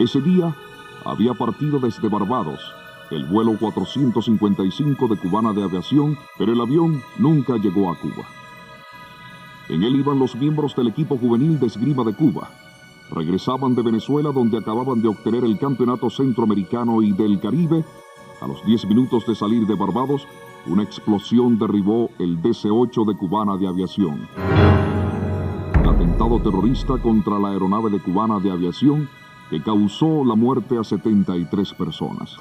Ese día había partido desde Barbados el vuelo 455 de Cubana de Aviación, pero el avión nunca llegó a Cuba. En él iban los miembros del equipo juvenil de esgrima de Cuba. Regresaban de Venezuela, donde acababan de obtener el campeonato centroamericano y del Caribe. A los 10 minutos de salir de Barbados, una explosión derribó el DC-8 de Cubana de Aviación. El atentado terrorista contra la aeronave de Cubana de Aviación que causó la muerte a 73 personas.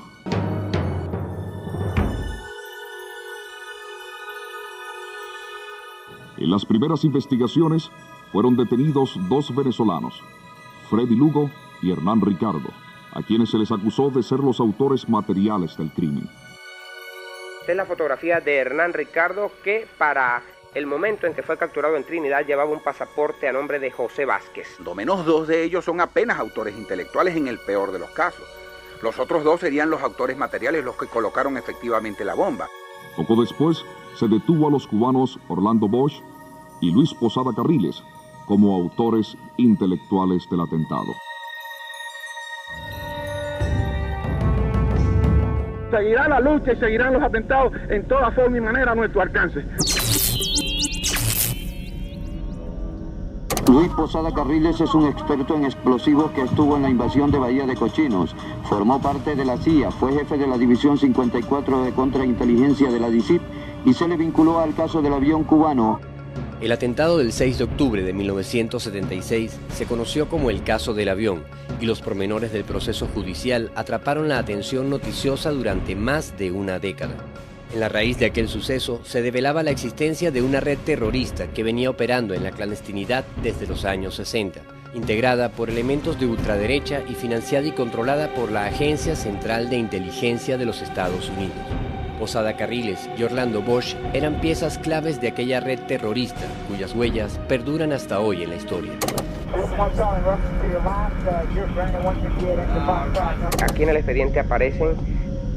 En las primeras investigaciones fueron detenidos 2 venezolanos, Freddy Lugo y Hernán Ricardo, a quienes se les acusó de ser los autores materiales del crimen. Esta es la fotografía de Hernán Ricardo, que para el momento en que fue capturado en Trinidad llevaba un pasaporte a nombre de José Vázquez. Lo menos 2 de ellos son apenas autores intelectuales en el peor de los casos. Los otros 2 serían los autores materiales, los que colocaron efectivamente la bomba. Poco después se detuvo a los cubanos Orlando Bosch y Luis Posada Carriles como autores intelectuales del atentado. Seguirá la lucha y seguirán los atentados en toda forma y manera a nuestro alcance. Luis Posada Carriles es un experto en explosivos que estuvo en la invasión de Bahía de Cochinos. Formó parte de la CIA, fue jefe de la División 54 de Contrainteligencia de la DICIP y se le vinculó al caso del avión cubano. El atentado del 6 de octubre de 1976 se conoció como el caso del avión, y los pormenores del proceso judicial atraparon la atención noticiosa durante más de una década. En la raíz de aquel suceso se develaba la existencia de una red terrorista que venía operando en la clandestinidad desde los años 60, integrada por elementos de ultraderecha y financiada y controlada por la Agencia Central de Inteligencia de los Estados Unidos. Posada Carriles y Orlando Bosch eran piezas claves de aquella red terrorista, cuyas huellas perduran hasta hoy en la historia. Aquí en el expediente aparecen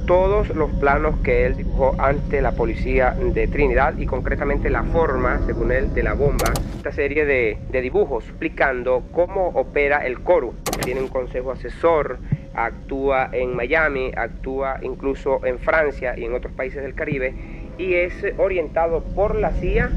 todos los planos que él dibujó ante la policía de Trinidad y concretamente la forma, según él, de la bomba. Esta serie de dibujos explicando cómo opera el CORU. Tiene un consejo asesor, actúa en Miami, actúa incluso en Francia y en otros países del Caribe y es orientado por la CIA.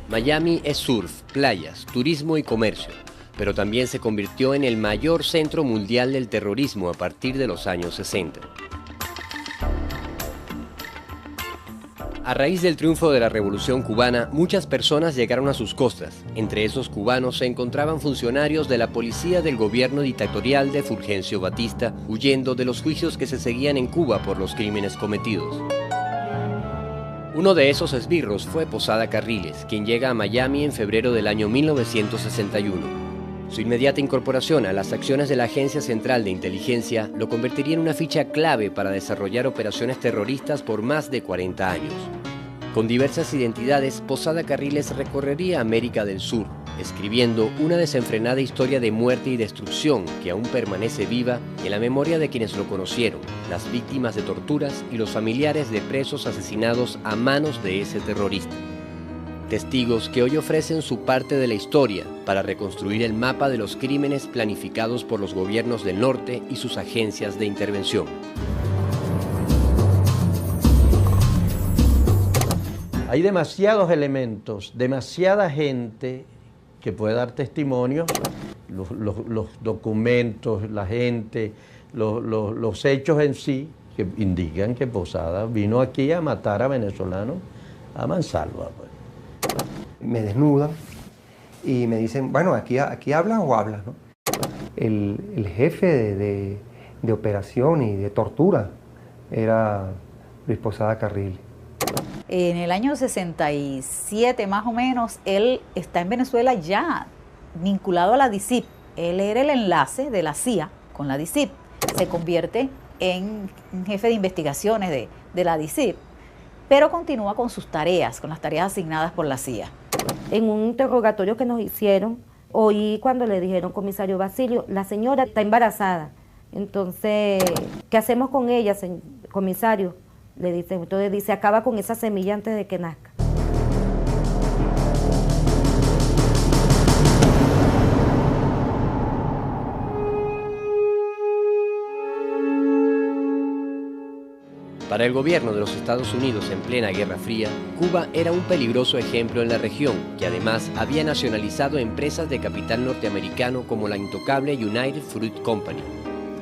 Miami es surf, playas, turismo y comercio, pero también se convirtió en el mayor centro mundial del terrorismo a partir de los años 60. A raíz del triunfo de la Revolución Cubana, muchas personas llegaron a sus costas. Entre esos cubanos se encontraban funcionarios de la policía del gobierno dictatorial de Fulgencio Batista, huyendo de los juicios que se seguían en Cuba por los crímenes cometidos. Uno de esos esbirros fue Posada Carriles, quien llega a Miami en febrero del año 1961. Su inmediata incorporación a las acciones de la Agencia Central de Inteligencia lo convertiría en una ficha clave para desarrollar operaciones terroristas por más de 40 años. Con diversas identidades, Posada Carriles recorrería América del Sur, escribiendo una desenfrenada historia de muerte y destrucción que aún permanece viva en la memoria de quienes lo conocieron, las víctimas de torturas y los familiares de presos asesinados a manos de ese terrorista. Testigos que hoy ofrecen su parte de la historia para reconstruir el mapa de los crímenes planificados por los gobiernos del norte y sus agencias de intervención. Hay demasiados elementos, demasiada gente que puede dar testimonio, los documentos, la gente, los hechos en sí, que indican que Posada vino aquí a matar a venezolanos a mansalva. Pues. Me desnudan y me dicen, bueno, aquí hablas o hablas, ¿no? El jefe de operación y de tortura era Luis Posada Carriles. En el año 67 más o menos, él está en Venezuela ya vinculado a la DICIP. Él era el enlace de la CIA con la DICIP. Se convierte en jefe de investigaciones de la DICIT, pero continúa con sus tareas, con las tareas asignadas por la CIA. En un interrogatorio que nos hicieron, oí cuando le dijeron, comisario Basilio, la señora está embarazada. Entonces, ¿qué hacemos con ella, comisario? Le dicen, entonces dice, acaba con esa semilla antes de que nazca. Para el gobierno de los Estados Unidos en plena Guerra Fría, Cuba era un peligroso ejemplo en la región, que además había nacionalizado empresas de capital norteamericano como la intocable United Fruit Company.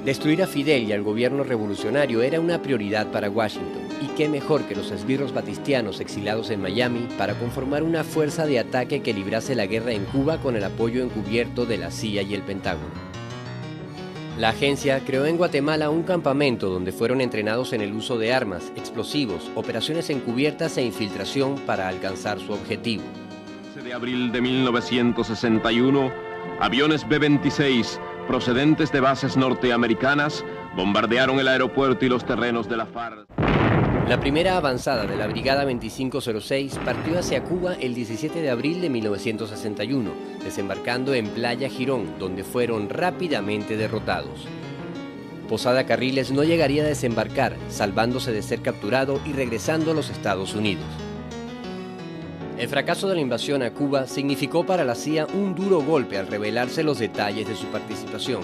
Destruir a Fidel y al gobierno revolucionario era una prioridad para Washington, y qué mejor que los esbirros batistianos exilados en Miami para conformar una fuerza de ataque que librase la guerra en Cuba con el apoyo encubierto de la CIA y el Pentágono. La agencia creó en Guatemala un campamento donde fueron entrenados en el uso de armas, explosivos, operaciones encubiertas e infiltración para alcanzar su objetivo. El 11 de abril de 1961, aviones B-26 procedentes de bases norteamericanas bombardearon el aeropuerto y los terrenos de la FARC. La primera avanzada de la Brigada 2506 partió hacia Cuba el 17 de abril de 1961, desembarcando en Playa Girón, donde fueron rápidamente derrotados. Posada Carriles no llegaría a desembarcar, salvándose de ser capturado y regresando a los Estados Unidos. El fracaso de la invasión a Cuba significó para la CIA un duro golpe al revelarse los detalles de su participación.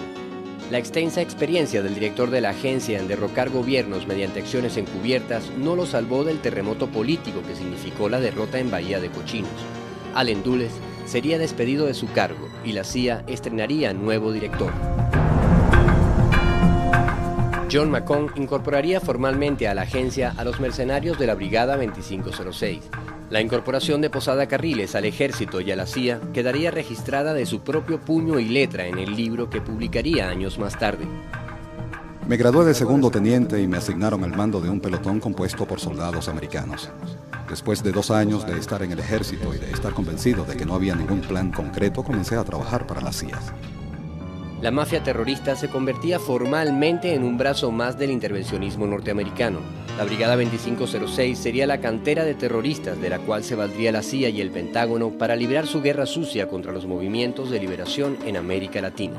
La extensa experiencia del director de la agencia en derrocar gobiernos mediante acciones encubiertas no lo salvó del terremoto político que significó la derrota en Bahía de Cochinos. Allen Dulles sería despedido de su cargo y la CIA estrenaría nuevo director. John McCone incorporaría formalmente a la agencia a los mercenarios de la Brigada 2506. La incorporación de Posada Carriles al ejército y a la CIA quedaría registrada de su propio puño y letra en el libro que publicaría años más tarde. Me gradué de segundo teniente y me asignaron al mando de un pelotón compuesto por soldados americanos. Después de 2 años de estar en el ejército y de estar convencido de que no había ningún plan concreto, comencé a trabajar para la CIA. La mafia terrorista se convertía formalmente en un brazo más del intervencionismo norteamericano. La Brigada 2506 sería la cantera de terroristas de la cual se valdría la CIA y el Pentágono para librar su guerra sucia contra los movimientos de liberación en América Latina.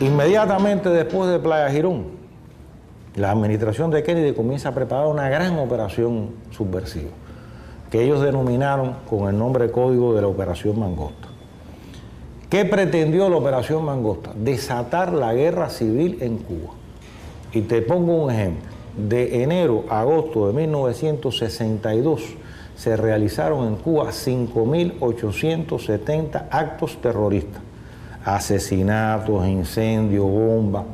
Inmediatamente después de Playa Girón, la administración de Kennedy comienza a preparar una gran operación subversiva, que ellos denominaron con el nombre código de la Operación Mangosta. ¿Qué pretendió la Operación Mangosta? Desatar la guerra civil en Cuba. Y te pongo un ejemplo. De enero a agosto de 1962 se realizaron en Cuba 5.870 actos terroristas. Asesinatos, incendios, bombas.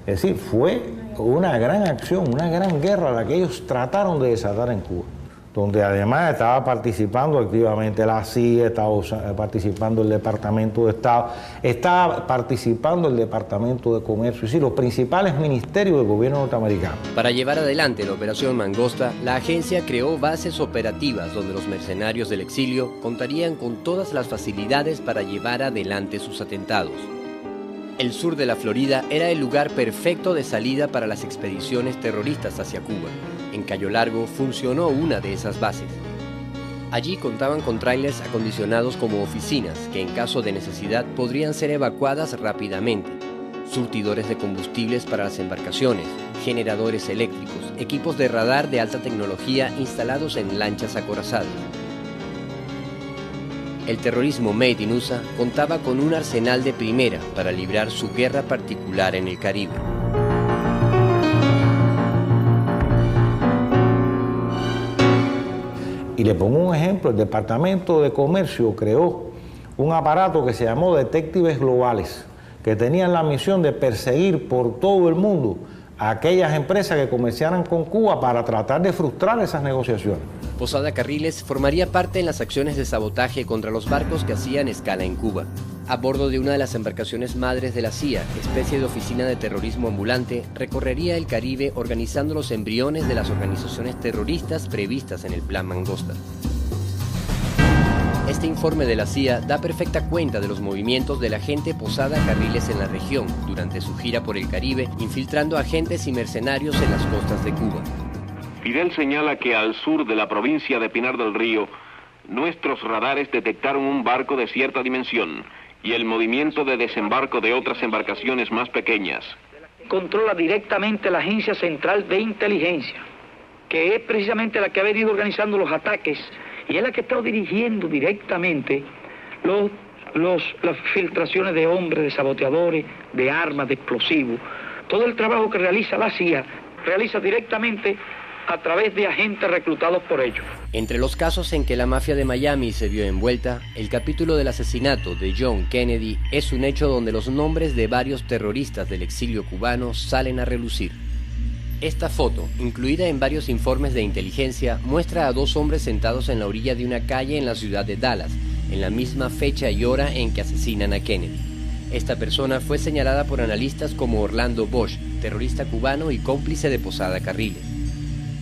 Es decir, fue una gran acción, una gran guerra la que ellos trataron de desatar en Cuba, donde además estaba participando activamente la CIA, estaba participando el Departamento de Estado, estaba participando el Departamento de Comercio, es decir, los principales ministerios del gobierno norteamericano. Para llevar adelante la Operación Mangosta, la agencia creó bases operativas donde los mercenarios del exilio contarían con todas las facilidades para llevar adelante sus atentados. El sur de la Florida era el lugar perfecto de salida para las expediciones terroristas hacia Cuba. En Cayo Largo funcionó una de esas bases. Allí contaban con tráilers acondicionados como oficinas que en caso de necesidad podrían ser evacuadas rápidamente, surtidores de combustibles para las embarcaciones, generadores eléctricos, equipos de radar de alta tecnología instalados en lanchas acorazadas. El terrorismo Made in USA contaba con un arsenal de primera para librar su guerra particular en el Caribe. Y le pongo un ejemplo, el Departamento de Comercio creó un aparato que se llamó Detectives Globales, que tenían la misión de perseguir por todo el mundo a aquellas empresas que comerciaran con Cuba para tratar de frustrar esas negociaciones. Posada Carriles formaría parte en las acciones de sabotaje contra los barcos que hacían escala en Cuba. A bordo de una de las embarcaciones madres de la CIA, especie de oficina de terrorismo ambulante, recorrería el Caribe organizando los embriones de las organizaciones terroristas previstas en el Plan Mangosta. Es Este informe de la CIA da perfecta cuenta de los movimientos del agente Posada Carriles en la región durante su gira por el Caribe, infiltrando agentes y mercenarios en las costas de Cuba. Fidel señala que al sur de la provincia de Pinar del Río, nuestros radares detectaron un barco de cierta dimensión y el movimiento de desembarco de otras embarcaciones más pequeñas. Controla directamente la Agencia Central de Inteligencia, que es precisamente la que ha venido organizando los ataques y es la que está dirigiendo directamente las filtraciones de hombres, de saboteadores, de armas, de explosivos. Todo el trabajo que realiza la CIA realiza directamente a través de agentes reclutados por ellos. Entre los casos en que la mafia de Miami se vio envuelta, el capítulo del asesinato de John Kennedy es un hecho donde los nombres de varios terroristas del exilio cubano salen a relucir. Esta foto, incluida en varios informes de inteligencia, muestra a dos hombres sentados en la orilla de una calle en la ciudad de Dallas, en la misma fecha y hora en que asesinan a Kennedy. Esta persona fue señalada por analistas como Orlando Bosch, terrorista cubano y cómplice de Posada Carriles.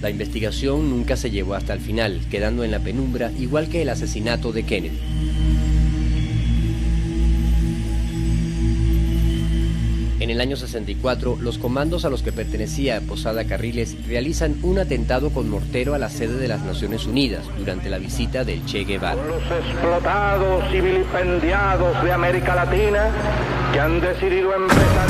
La investigación nunca se llevó hasta el final, quedando en la penumbra, igual que el asesinato de Kennedy. En el año 64, los comandos a los que pertenecía Posada Carriles realizan un atentado con mortero a la sede de las Naciones Unidas durante la visita del Che Guevara. Los explotados y vilipendiados de América Latina que han decidido empezar...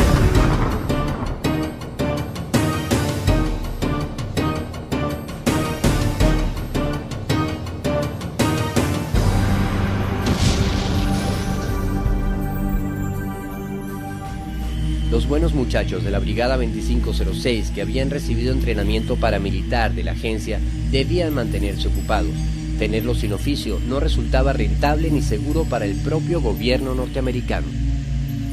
Los buenos muchachos de la Brigada 2506 que habían recibido entrenamiento paramilitar de la agencia debían mantenerse ocupados. Tenerlos sin oficio no resultaba rentable ni seguro para el propio gobierno norteamericano.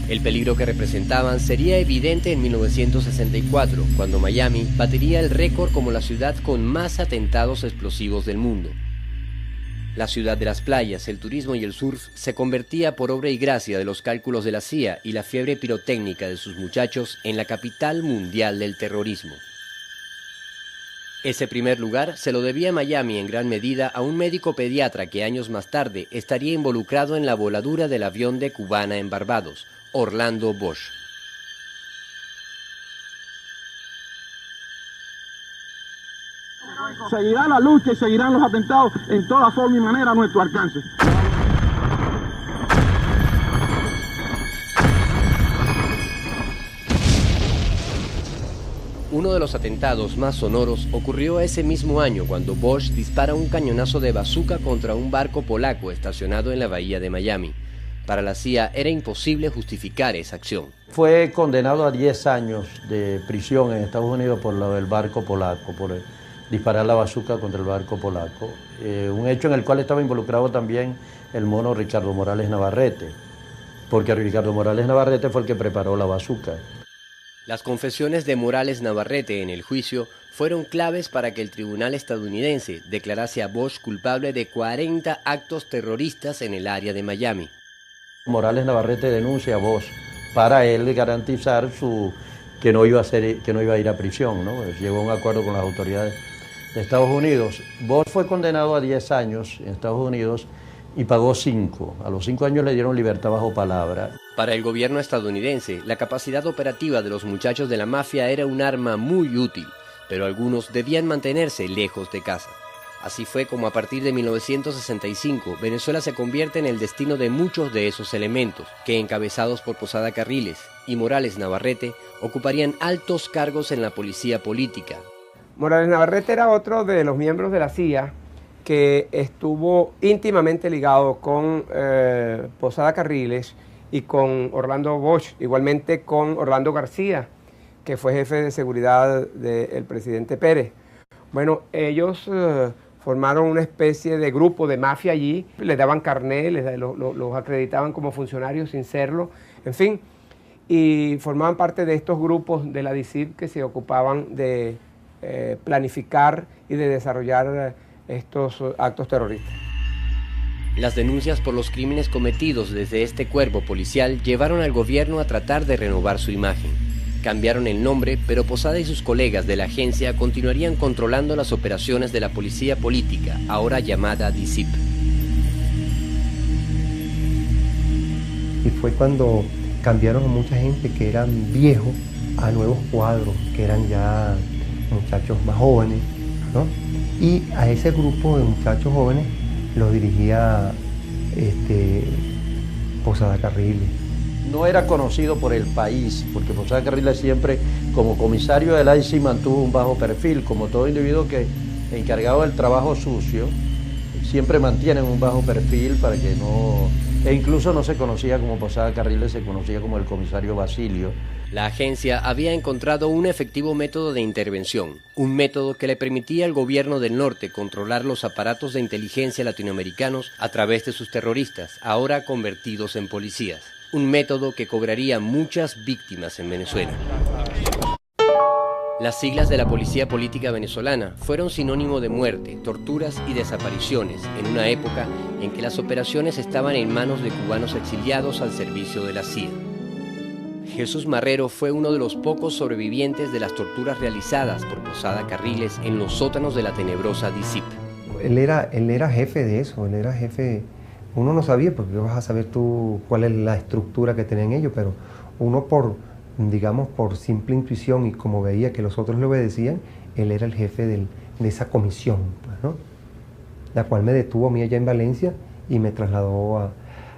El peligro que representaban sería evidente en 1964, cuando Miami batiría el récord como la ciudad con más atentados explosivos del mundo. La ciudad de las playas, el turismo y el surf se convertía por obra y gracia de los cálculos de la CIA y la fiebre pirotécnica de sus muchachos en la capital mundial del terrorismo. Ese primer lugar se lo debía Miami en gran medida a un médico pediatra que años más tarde estaría involucrado en la voladura del avión de Cubana en Barbados, Orlando Bosch. Seguirá la lucha y seguirán los atentados en toda forma y manera a nuestro alcance. Uno de los atentados más sonoros ocurrió ese mismo año cuando Bosch dispara un cañonazo de bazooka contra un barco polaco estacionado en la bahía de Miami. Para la CIA era imposible justificar esa acción. Fue condenado a 10 años de prisión en Estados Unidos por lo del barco polaco, por disparar la bazooka contra el barco polaco. Un hecho en el cual estaba involucrado también el mono Ricardo Morales Navarrete, porque Ricardo Morales Navarrete fue el que preparó la bazooka. Las confesiones de Morales Navarrete en el juicio fueron claves para que el tribunal estadounidense declarase a Bosch culpable de 40 actos terroristas en el área de Miami. Morales Navarrete denuncia a Bosch para él garantizar que no iba a ir a prisión, ¿no? Llegó a un acuerdo con las autoridades de Estados Unidos. Bosch fue condenado a 10 años en Estados Unidos y pagó 5. A los 5 años le dieron libertad bajo palabra. Para el gobierno estadounidense, la capacidad operativa de los muchachos de la mafia era un arma muy útil, pero algunos debían mantenerse lejos de casa. Así fue como a partir de 1965, Venezuela se convierte en el destino de muchos de esos elementos, que encabezados por Posada Carriles y Morales Navarrete, ocuparían altos cargos en la policía política. Morales Navarrete era otro de los miembros de la CIA que estuvo íntimamente ligado con Posada Carriles y con Orlando Bosch, igualmente con Orlando García, que fue jefe de seguridad del presidente Pérez. Bueno, ellos formaron una especie de grupo de mafia allí, les daban carné, los acreditaban como funcionarios sin serlo, en fin, y formaban parte de estos grupos de la DICIP que se ocupaban de planificar y de desarrollar estos actos terroristas. Las denuncias por los crímenes cometidos desde este cuerpo policial llevaron al gobierno a tratar de renovar su imagen. Cambiaron el nombre, pero Posada y sus colegas de la agencia continuarían controlando las operaciones de la policía política, ahora llamada DICIP. Y fue cuando cambiaron a mucha gente que eran viejos a nuevos cuadros, que eran ya muchachos más jóvenes, ¿no? Y a ese grupo de muchachos jóvenes lo dirigía Posada Carriles. No era conocido por el país, porque Posada Carriles siempre, como comisario del ICI, mantuvo un bajo perfil, como todo individuo que encargado del trabajo sucio, siempre mantienen un bajo perfil para que no... E incluso no se conocía como Posada Carriles, se conocía como el comisario Basilio. La agencia había encontrado un efectivo método de intervención, un método que le permitía al gobierno del norte controlar los aparatos de inteligencia latinoamericanos a través de sus terroristas, ahora convertidos en policías. Un método que cobraría muchas víctimas en Venezuela. Las siglas de la Policía Política Venezolana fueron sinónimo de muerte, torturas y desapariciones en una época en que las operaciones estaban en manos de cubanos exiliados al servicio de la CIA. Jesús Marrero fue uno de los pocos sobrevivientes de las torturas realizadas por Posada Carriles en los sótanos de la tenebrosa DICIP. Él era jefe de eso, él era jefe. Uno no sabía, porque vas a saber tú cuál es la estructura que tenían ellos, pero uno por simple intuición y como veía que los otros le obedecían, él era el jefe de esa comisión, ¿no? La cual me detuvo a mí allá en Valencia y me trasladó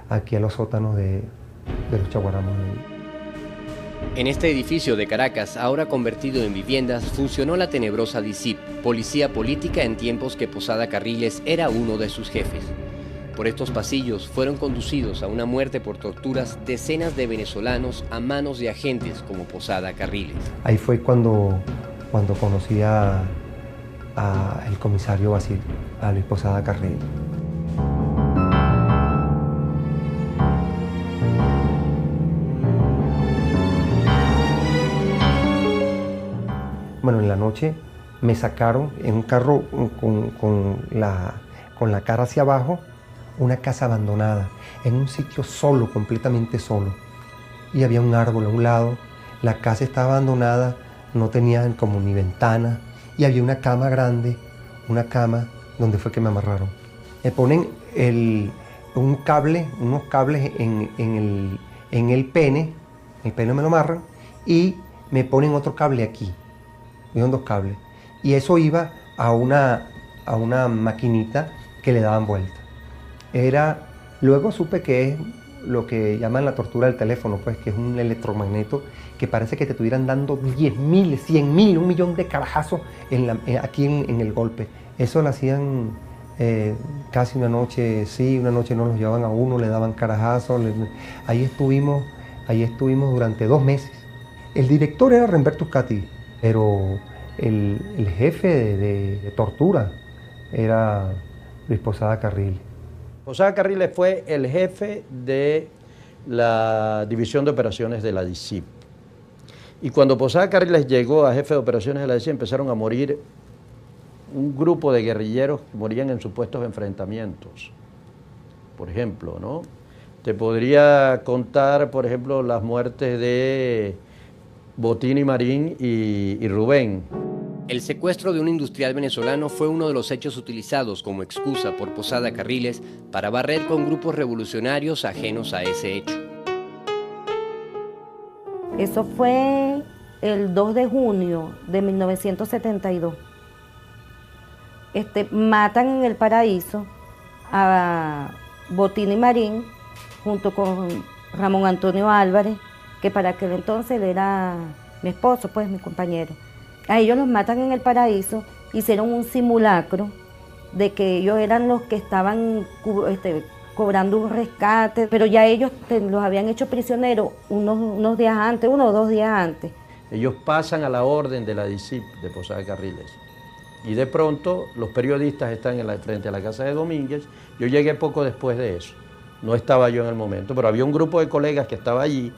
aquí a los sótanos de los Chaguaramos. En este edificio de Caracas, ahora convertido en viviendas, funcionó la tenebrosa DICIP, policía política en tiempos que Posada Carriles era uno de sus jefes. Por estos pasillos fueron conducidos a una muerte por torturas decenas de venezolanos a manos de agentes como Posada Carriles. Ahí fue cuando conocí a el comisario Basilio, a Luis Posada Carriles. Bueno, en la noche me sacaron en un carro con la cara hacia abajo, una casa abandonada, en un sitio solo, completamente solo. Y había un árbol a un lado, la casa estaba abandonada, no tenía como ni ventana, y había una cama grande, una cama donde fue que me amarraron. Me ponen unos cables en el pene me lo amarran, y me ponen otro cable aquí. Vieron dos cables. Y eso iba a una maquinita que le daban vuelta. Luego supe que es lo que llaman la tortura del teléfono, pues, que es un electromagneto que parece que te estuvieran dando 10.000, 100.000, 1.000.000 de carajazos aquí en el golpe. Eso lo hacían casi una noche sí, una noche no, los llevaban a uno, le daban carajazos. Ahí estuvimos durante 2 meses. El director era Remberto Uscati, pero el jefe de tortura era Luis Posada Carriles. Posada Carriles fue el jefe de la División de Operaciones de la DICIP. Y cuando Posada Carriles llegó a jefe de operaciones de la DICIP, empezaron a morir un grupo de guerrilleros que morían en supuestos enfrentamientos. Por ejemplo, ¿no? Te podría contar, por ejemplo, las muertes de Botín y Marín y Rubén. El secuestro de un industrial venezolano fue uno de los hechos utilizados como excusa por Posada Carriles para barrer con grupos revolucionarios ajenos a ese hecho. Eso fue el 2 de junio de 1972. Matan en el Paraíso a Botín y Marín junto con Ramón Antonio Álvarez, que para aquel entonces era mi esposo, pues mi compañero. A ellos los matan en el Paraíso, hicieron un simulacro de que ellos eran los que estaban cobrando un rescate, pero ya ellos los habían hecho prisioneros unos días antes, 1 o 2 días antes. Ellos pasan a la orden de la DICIP de Posada Carriles. Y de pronto los periodistas están frente a la casa de Domínguez. Yo llegué poco después de eso. No estaba yo en el momento, pero había un grupo de colegas que estaba allí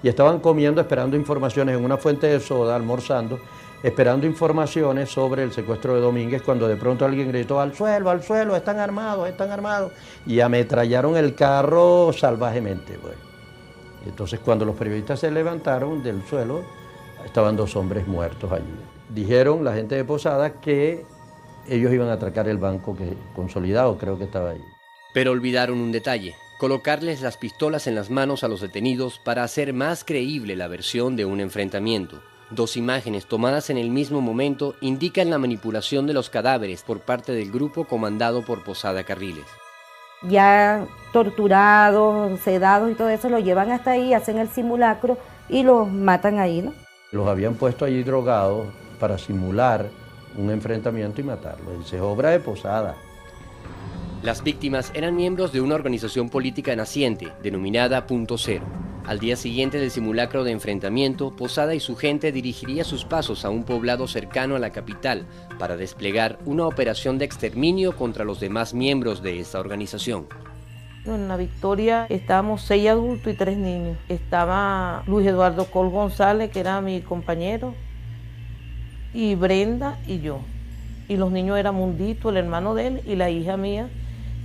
y estaban comiendo, esperando informaciones en una fuente de soda, almorzando, esperando informaciones sobre el secuestro de Domínguez, cuando de pronto alguien gritó: al suelo, están armados, y ametrallaron el carro salvajemente. Bueno. Entonces cuando los periodistas se levantaron del suelo, estaban 2 hombres muertos allí. Dijeron la gente de Posada que ellos iban a atracar el banco Consolidado, creo que estaba ahí. Pero olvidaron un detalle. colocarles las pistolas en las manos a los detenidos para hacer más creíble la versión de un enfrentamiento. Dos imágenes tomadas en el mismo momento indican la manipulación de los cadáveres por parte del grupo comandado por Posada Carriles. Ya torturados, sedados y todo eso, lo llevan hasta ahí, hacen el simulacro y los matan ahí, ¿no? Los habían puesto allí drogados para simular un enfrentamiento y matarlos. Esa es obra de Posada. Las víctimas eran miembros de una organización política naciente, denominada Punto Cero. Al día siguiente del simulacro de enfrentamiento, Posada y su gente dirigiría sus pasos a un poblado cercano a la capital para desplegar una operación de exterminio contra los demás miembros de esta organización. En La Victoria estábamos 6 adultos y 3 niños. Estaba Luis Eduardo Col González, que era mi compañero, y Brenda y yo. Y los niños eran Mundito, el hermano de él, y la hija mía,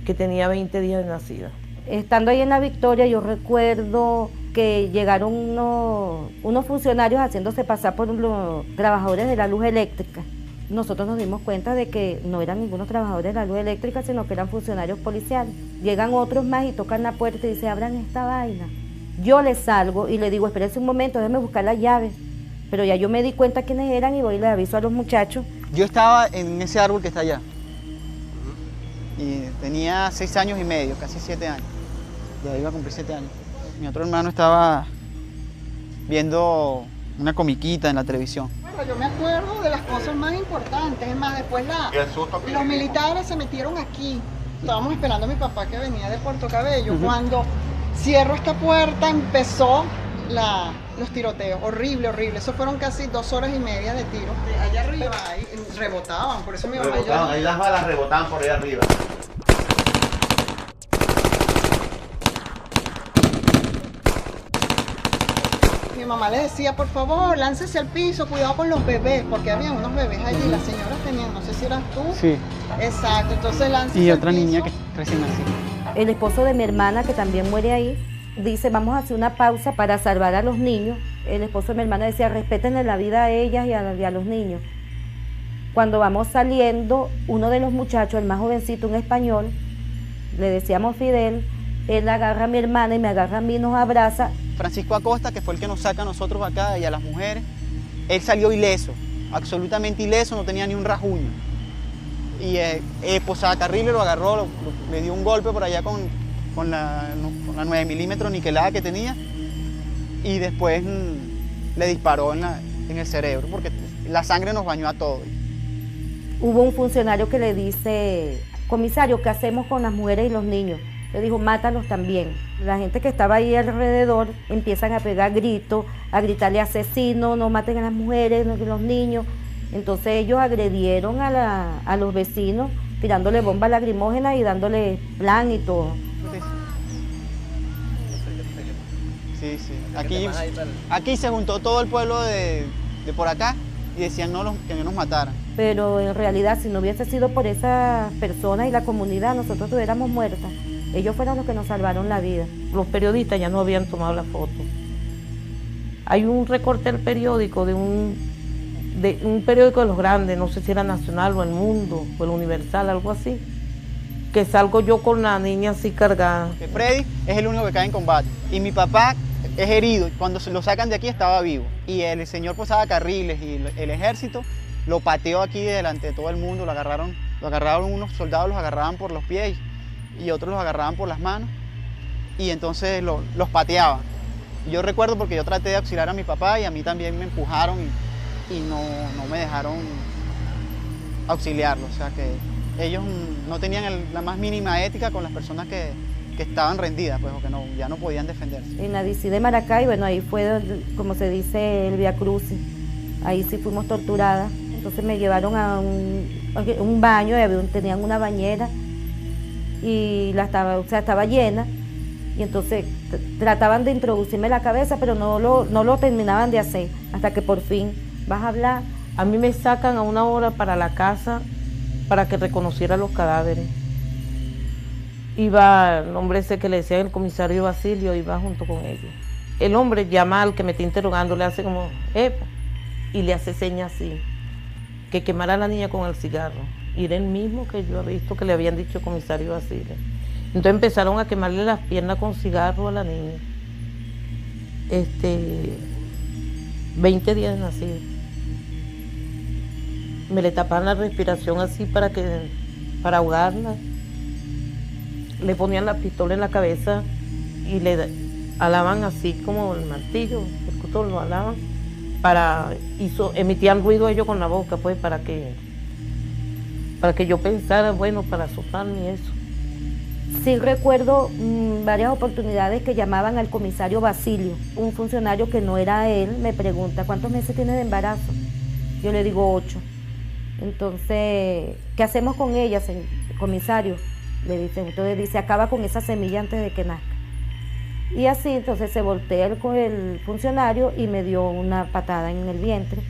que tenía 20 días de nacida. Estando ahí en La Victoria, yo recuerdo que llegaron unos funcionarios haciéndose pasar por los trabajadores de la luz eléctrica. Nosotros nos dimos cuenta de que no eran ningunos trabajadores de la luz eléctrica, sino que eran funcionarios policiales. Llegan otros más y tocan la puerta y dicen, abran esta vaina. Yo les salgo y le digo, espérense un momento, déjenme buscar las llaves. Pero ya yo me di cuenta quiénes eran y voy y les aviso a los muchachos. Yo estaba en ese árbol que está allá. Y tenía 6 años y medio, casi 7 años. Ya iba a cumplir 7 años. Mi otro hermano estaba viendo una comiquita en la televisión. Bueno, yo me acuerdo de las cosas más importantes. Es más, después los militares se metieron aquí. Estábamos esperando a mi papá que venía de Puerto Cabello. Cuando cierro esta puerta empezó los tiroteos. Horrible, horrible. Eso fueron casi 2 horas y media de tiro. Allá arriba ahí, rebotaban, por eso mi mamá... Ahí las balas rebotaban por allá arriba. Mi mamá le decía, por favor, láncese al piso, cuidado con los bebés, porque había unos bebés allí, las señoras tenían, no sé si eras tú. Sí. Exacto, entonces láncese Y al otra piso. niña que recién nació. El esposo de mi hermana, que también muere ahí, dice, vamos a hacer una pausa para salvar a los niños. El esposo de mi hermana decía, respeten la vida a ellas y a los niños. Cuando vamos saliendo, uno de los muchachos, el más jovencito, un español, le decíamos Fidel, él agarra a mi hermana y me agarra a mí y nos abraza. Francisco Acosta, que fue el que nos saca a nosotros acá y a las mujeres, él salió ileso, absolutamente ileso, no tenía ni un rasguño. Y Posada Carriles lo agarró, le dio un golpe por allá con la 9 milímetros niquelada que tenía y después le disparó en el cerebro porque la sangre nos bañó a todos. Hubo un funcionario que le dice, comisario, ¿qué hacemos con las mujeres y los niños? Le dijo, mátalos también. La gente que estaba ahí alrededor empiezan a pegar gritos, a gritarle asesino, no maten a las mujeres, no, los niños. Entonces ellos agredieron a los vecinos, tirándole bombas lacrimógenas y dándole plan y todo. Sí, sí. Aquí se juntó todo el pueblo de por acá y decían que no nos mataran. Pero en realidad, si no hubiese sido por esas personas y la comunidad, nosotros estuviéramos muertas. Ellos fueron los que nos salvaron la vida. Los periodistas ya no habían tomado la foto. Hay un recorte del periódico, de un periódico de los grandes, no sé si era Nacional o El Mundo o El Universal, algo así, que salgo yo con la niña así cargada. Que Freddy es el único que cae en combate y mi papá es herido. Cuando se lo sacan de aquí estaba vivo. Y el señor Posada Carriles y el ejército lo pateó aquí delante de todo el mundo, lo agarraron unos soldados, los agarraban por los pies y otros los agarraban por las manos y entonces los pateaban. Yo recuerdo porque yo traté de auxiliar a mi papá y a mí también me empujaron y no me dejaron auxiliarlo. O sea que ellos no tenían la más mínima ética con las personas que estaban rendidas, pues, o que ya no podían defenderse. En la DC de Maracay, bueno, ahí fue, como se dice, el Via Crucis. Ahí sí fuimos torturadas. Entonces me llevaron a un baño, tenían una bañera y estaba llena. Y entonces trataban de introducirme la cabeza, pero no lo terminaban de hacer, hasta que por fin vas a hablar. A mí me sacan a una hora para la casa para que reconociera los cadáveres. Iba el hombre ese que le decía el comisario Basilio, iba junto con ellos. El hombre llama al que me está interrogando, le hace como, ¡epa! Y le hace señas así, que quemara a la niña con el cigarro. Y era el mismo que yo había visto que le habían dicho el comisario Basilio. Entonces empezaron a quemarle las piernas con cigarro a la niña. 20 días de nacido. Me le tapaban la respiración así para ahogarla. Le ponían la pistola en la cabeza y le alaban así como el martillo, el cuto lo alaban, emitían ruido ellos con la boca, pues, para que yo pensara, bueno, para asustarme y eso. Sí recuerdo varias oportunidades que llamaban al comisario Basilio. Un funcionario que no era él me pregunta, ¿cuántos meses tiene de embarazo? Yo le digo 8. Entonces, ¿qué hacemos con ella, comisario? Le dicen, entonces dice, acaba con esa semilla antes de que nazca. Y así, entonces se voltea el funcionario y me dio una patada en el vientre.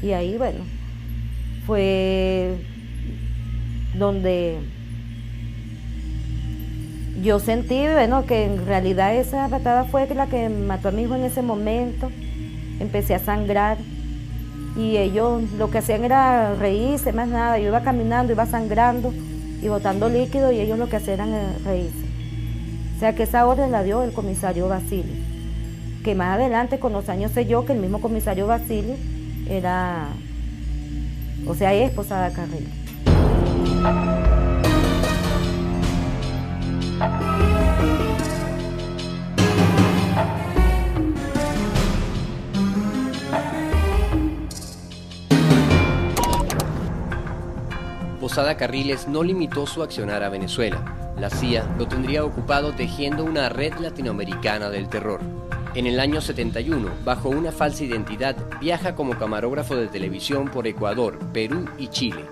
Y ahí, bueno, fue donde yo sentí, bueno, que en realidad esa patada fue la que mató a mi hijo en ese momento. Empecé a sangrar y ellos lo que hacían era reírse, más nada. Yo iba caminando, iba sangrando y botando líquido y ellos lo que hacían era reírse. O sea que esa orden la dio el comisario Basilio, que más adelante con los años sé yo que el mismo comisario Basilio era, o sea, es Posada Carriles. Posada Carriles no limitó su accionar a Venezuela. La CIA lo tendría ocupado tejiendo una red latinoamericana del terror. En el año 71, bajo una falsa identidad, viaja como camarógrafo de televisión por Ecuador, Perú y Chile.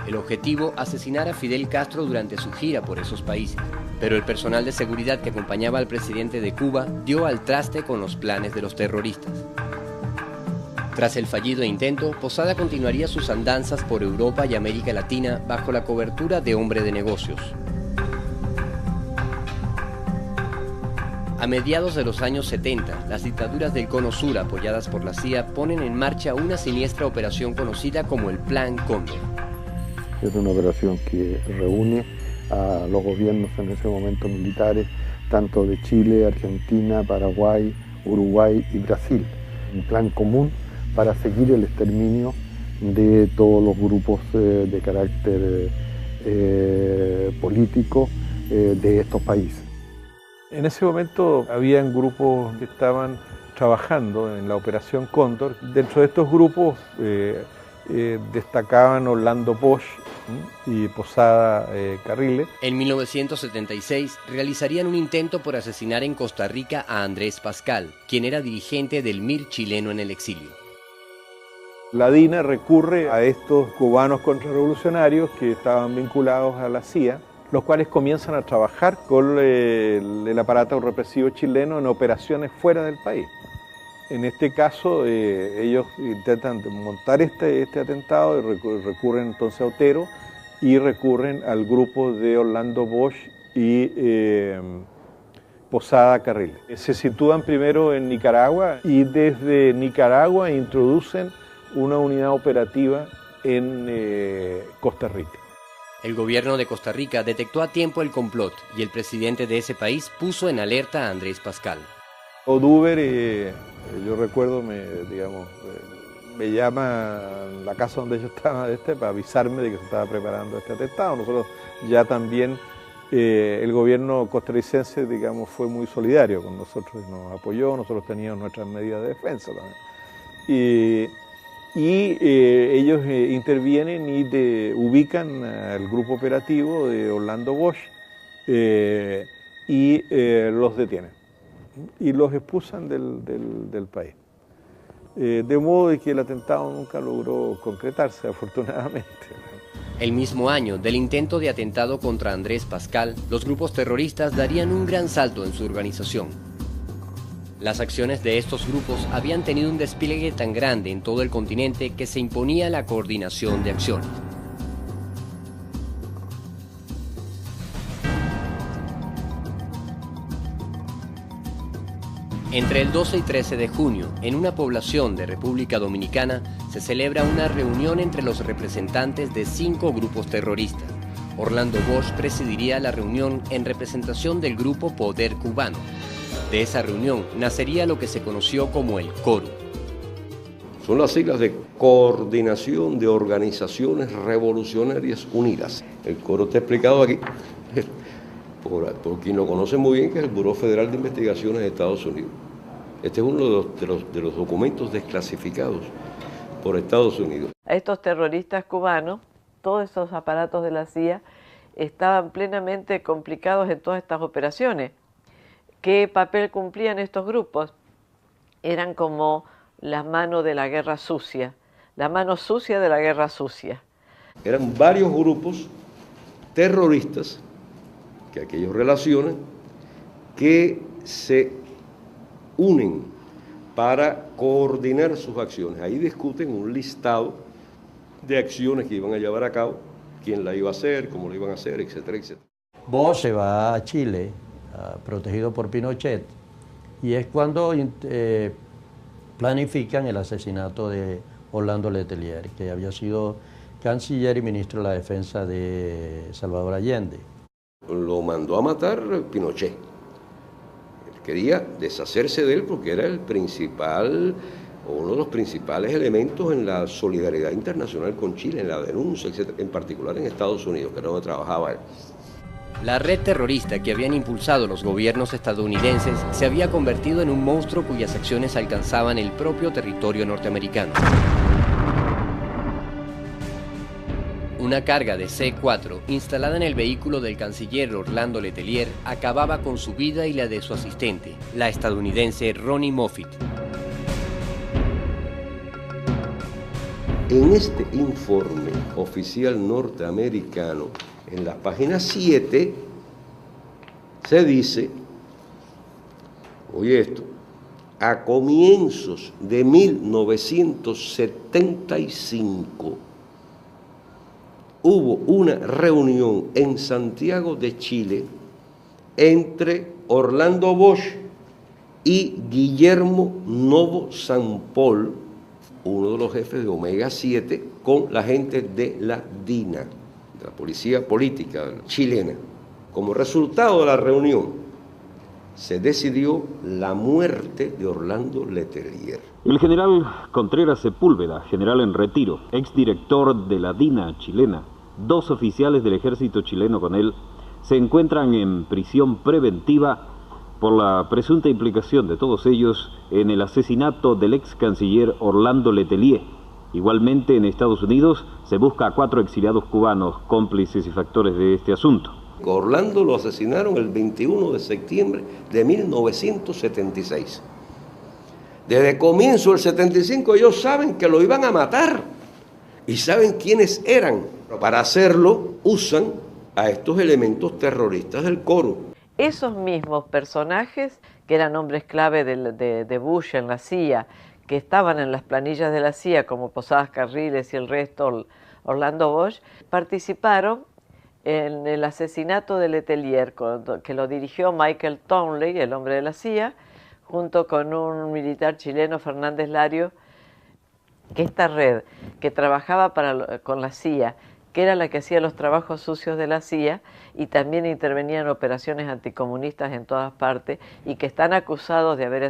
El objetivo, asesinar a Fidel Castro durante su gira por esos países. Pero el personal de seguridad que acompañaba al presidente de Cuba dio al traste con los planes de los terroristas. Tras el fallido intento, Posada continuaría sus andanzas por Europa y América Latina bajo la cobertura de hombre de negocios. A mediados de los años 70, las dictaduras del Cono Sur, apoyadas por la CIA, ponen en marcha una siniestra operación conocida como el Plan Cóndor. Es una operación que reúne a los gobiernos en ese momento militares, tanto de Chile, Argentina, Paraguay, Uruguay y Brasil. Un plan común para seguir el exterminio de todos los grupos de carácter político de estos países. En ese momento habían grupos que estaban trabajando en la Operación Cóndor. Dentro de estos grupos destacaban Orlando Bosch y Posada Carriles. En 1976 realizarían un intento por asesinar en Costa Rica a Andrés Pascal, quien era dirigente del MIR chileno en el exilio. La DINA recurre a estos cubanos contrarrevolucionarios que estaban vinculados a la CIA, los cuales comienzan a trabajar con el aparato represivo chileno en operaciones fuera del país. En este caso, ellos intentan montar este atentado y recurren entonces a Otero y recurren al grupo de Orlando Bosch y Posada Carriles. Se sitúan primero en Nicaragua y desde Nicaragua introducen una unidad operativa en Costa Rica. El gobierno de Costa Rica detectó a tiempo el complot y el presidente de ese país puso en alerta a Andrés Pascal. Oduber, yo recuerdo, me llama a la casa donde yo estaba para avisarme de que se estaba preparando este atentado. Nosotros ya también, el gobierno costarricense, fue muy solidario con nosotros, nos apoyó, nosotros teníamos nuestras medidas de defensa también. Ellos intervienen y ubican al grupo operativo de Orlando Bosch y los detienen y los expulsan del país. De modo que el atentado nunca logró concretarse, afortunadamente. El mismo año del intento de atentado contra Andrés Pascal, los grupos terroristas darían un gran salto en su organización. Las acciones de estos grupos habían tenido un despliegue tan grande en todo el continente que se imponía la coordinación de acciones. Entre el 12 y 13 de junio, en una población de República Dominicana, se celebra una reunión entre los representantes de 5 grupos terroristas. Orlando Bosch presidiría la reunión en representación del grupo Poder Cubano. De esa reunión nacería lo que se conoció como el CORU. Son las siglas de Coordinación de Organizaciones Revolucionarias Unidas. El CORU está explicado aquí, por quien lo conoce muy bien, que es el Buró Federal de Investigaciones de Estados Unidos. Este es uno de los documentos desclasificados por Estados Unidos. A estos terroristas cubanos, todos esos aparatos de la CIA estaban plenamente complicados en todas estas operaciones. ¿Qué papel cumplían estos grupos? Eran como las manos de la guerra sucia, la mano sucia de la guerra sucia. Eran varios grupos terroristas que aquellos relacionan, que se unen para coordinar sus acciones. Ahí discuten un listado de acciones que iban a llevar a cabo, quién la iba a hacer, cómo lo iban a hacer, etcétera, etcétera. Bosch se va a Chile, protegido por Pinochet, y es cuando planifican el asesinato de Orlando Letelier, que había sido canciller y ministro de la Defensa de Salvador Allende. Lo mandó a matar Pinochet. Él quería deshacerse de él porque era el principal, uno de los principales elementos en la solidaridad internacional con Chile, en la denuncia, etcétera, en particular en Estados Unidos, que era donde trabajaba él. La red terrorista que habían impulsado los gobiernos estadounidenses se había convertido en un monstruo cuyas acciones alcanzaban el propio territorio norteamericano. Una carga de C-4 instalada en el vehículo del canciller Orlando Letelier acababa con su vida y la de su asistente, la estadounidense Ronnie Moffitt. En este informe oficial norteamericano, en la página 7, se dice, oye esto, a comienzos de 1975 hubo una reunión en Santiago de Chile entre Orlando Bosch y Guillermo Novo Sampol, uno de los jefes de Omega 7, con la gente de la DINA, de la Policía Política chilena. Como resultado de la reunión, se decidió la muerte de Orlando Letelier. El general Contreras Sepúlveda, general en retiro, exdirector de la DINA chilena, 2 oficiales del ejército chileno con él, se encuentran en prisión preventiva por la presunta implicación de todos ellos en el asesinato del ex canciller Orlando Letelier. Igualmente en Estados Unidos se busca a 4 exiliados cubanos cómplices y factores de este asunto. Orlando lo asesinaron el 21 de septiembre de 1976. Desde comienzo del 75 ellos saben que lo iban a matar y saben quiénes eran. Para hacerlo usan a estos elementos terroristas del CORU. Esos mismos personajes, que eran hombres clave de Bush en la CIA, que estaban en las planillas de la CIA como Posadas Carriles y el resto, Orlando Bosch, participaron en el asesinato de Letelier, que lo dirigió Michael Townley, el hombre de la CIA, junto con un militar chileno, Fernández Lario, que esta red que trabajaba con la CIA, que era la que hacía los trabajos sucios de la CIA y también intervenía en operaciones anticomunistas en todas partes, y que están acusados de haber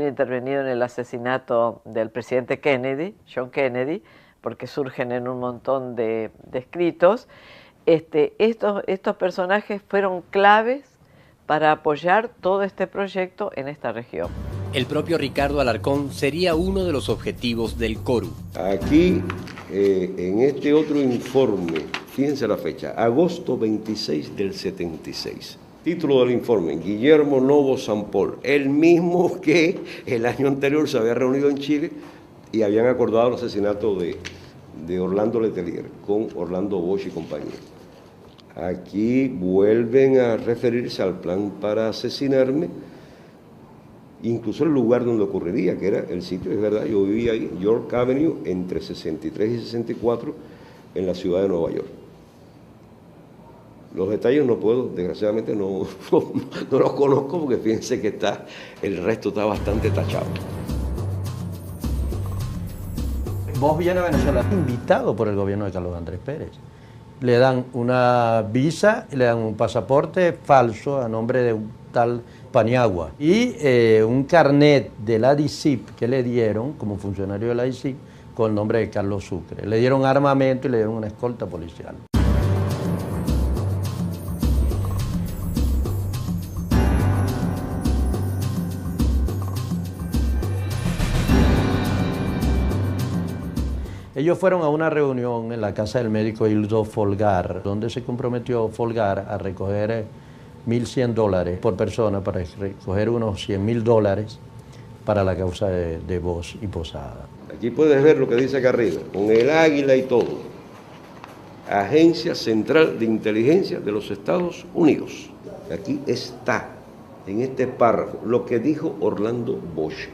intervenido en el asesinato del presidente Kennedy, John Kennedy, porque surgen en un montón de escritos. Estos personajes fueron claves para apoyar todo este proyecto en esta región. El propio Ricardo Alarcón sería uno de los objetivos del CORU. Aquí, en este otro informe, fíjense la fecha, agosto 26 del 76. Título del informe, Guillermo Novo Sampol, el mismo que el año anterior se había reunido en Chile y habían acordado el asesinato de Orlando Letelier con Orlando Bosch y compañía. Aquí vuelven a referirse al plan para asesinarme, incluso el lugar donde ocurriría, que era el sitio, es verdad, yo vivía ahí, York Avenue, entre 63 y 64, en la ciudad de Nueva York. Los detalles no puedo, desgraciadamente no los conozco, porque fíjense que el resto está bastante tachado. Bosch viene a Venezuela invitado por el gobierno de Carlos Andrés Pérez. le dan una visa y le dan un pasaporte falso a nombre de un tal Paniagua y un carnet de la DICIP que le dieron como funcionario de la DICIP con el nombre de Carlos Sucre. Le dieron armamento y le dieron una escolta policial. Ellos fueron a una reunión en la casa del médico Hildo Folgar, donde se comprometió Folgar a recoger $1.100 por persona, para recoger unos $100.000 para la causa de Bosch y Posada. Aquí puedes ver lo que dice acá arriba, con el águila y todo. Agencia Central de Inteligencia de los Estados Unidos. Aquí está, en este párrafo, lo que dijo Orlando Bosch.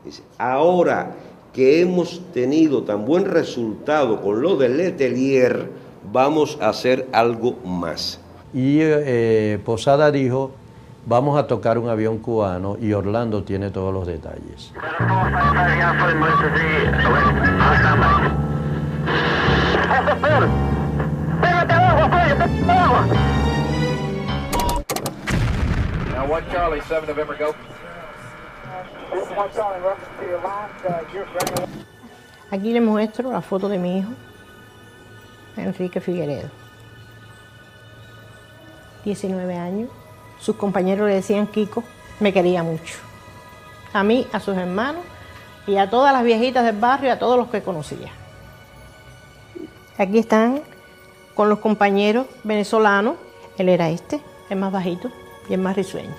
Dice, ahora que hemos tenido tan buen resultado con lo de Letelier, vamos a hacer algo más. Y Posada dijo, vamos a tocar un avión cubano, y Orlando tiene todos los detalles. Now 1 Charlie, 7 November, go. Aquí les muestro la foto de mi hijo, Enrique Figueredo. 19 años. Sus compañeros le decían Kiko, me quería mucho. A mí, a sus hermanos y a todas las viejitas del barrio y a todos los que conocía. Aquí están con los compañeros venezolanos. Él era el más bajito y el más risueño.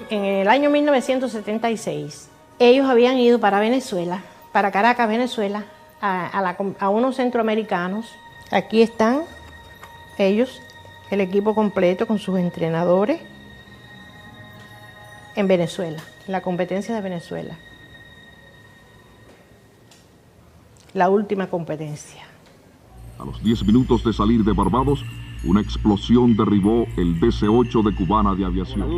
En el año 1976, ellos habían ido para Venezuela, para Caracas, Venezuela, a unos centroamericanos. Aquí están ellos, el equipo completo con sus entrenadores, en Venezuela, en la competencia de Venezuela. La última competencia. A los 10 minutos de salir de Barbados, una explosión derribó el DC-8 de Cubana de Aviación.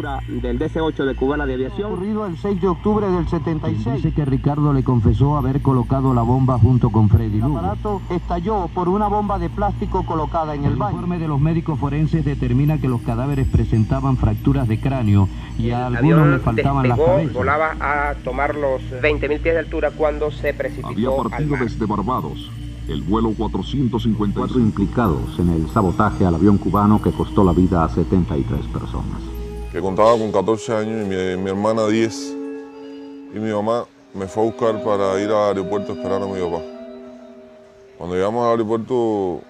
Del DC-8 de Cubana de Aviación. Ocurrido el 6 de octubre del 76. Dice que Ricardo le confesó haber colocado la bomba junto con Freddy Lugo. El aparato estalló por una bomba de plástico colocada en el baño. El informe de los médicos forenses determina que los cadáveres presentaban fracturas de cráneo y a algunos le faltaban las cabezas. Volaba a tomar los 20.000 pies de altura cuando se precipitó. Había partido desde Barbados. El vuelo 454 implicados en el sabotaje al avión cubano que costó la vida a 73 personas. Que contaba con 14 años y mi hermana 10. Y mi mamá me fue a buscar para ir al aeropuerto a esperar a mi papá. Cuando llegamos al aeropuerto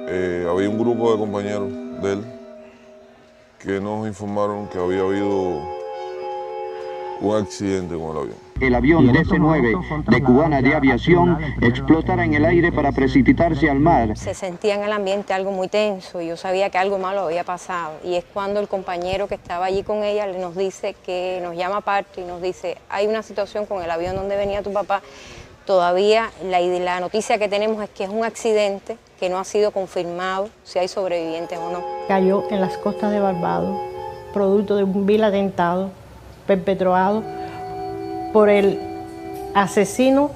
había un grupo de compañeros de él que nos informaron que había habido un accidente con el avión. El avión DC-9 de Cubana de Aviación explotara en el aire para precipitarse al mar. Se sentía en el ambiente algo muy tenso y yo sabía que algo malo había pasado. Y es cuando el compañero que estaba allí con ella nos dice que nos llama aparte y nos dice, hay una situación con el avión donde venía tu papá. Todavía la noticia que tenemos es que es un accidente que no ha sido confirmado si hay sobrevivientes o no. Cayó en las costas de Barbados, producto de un vil atentado perpetrado por el asesino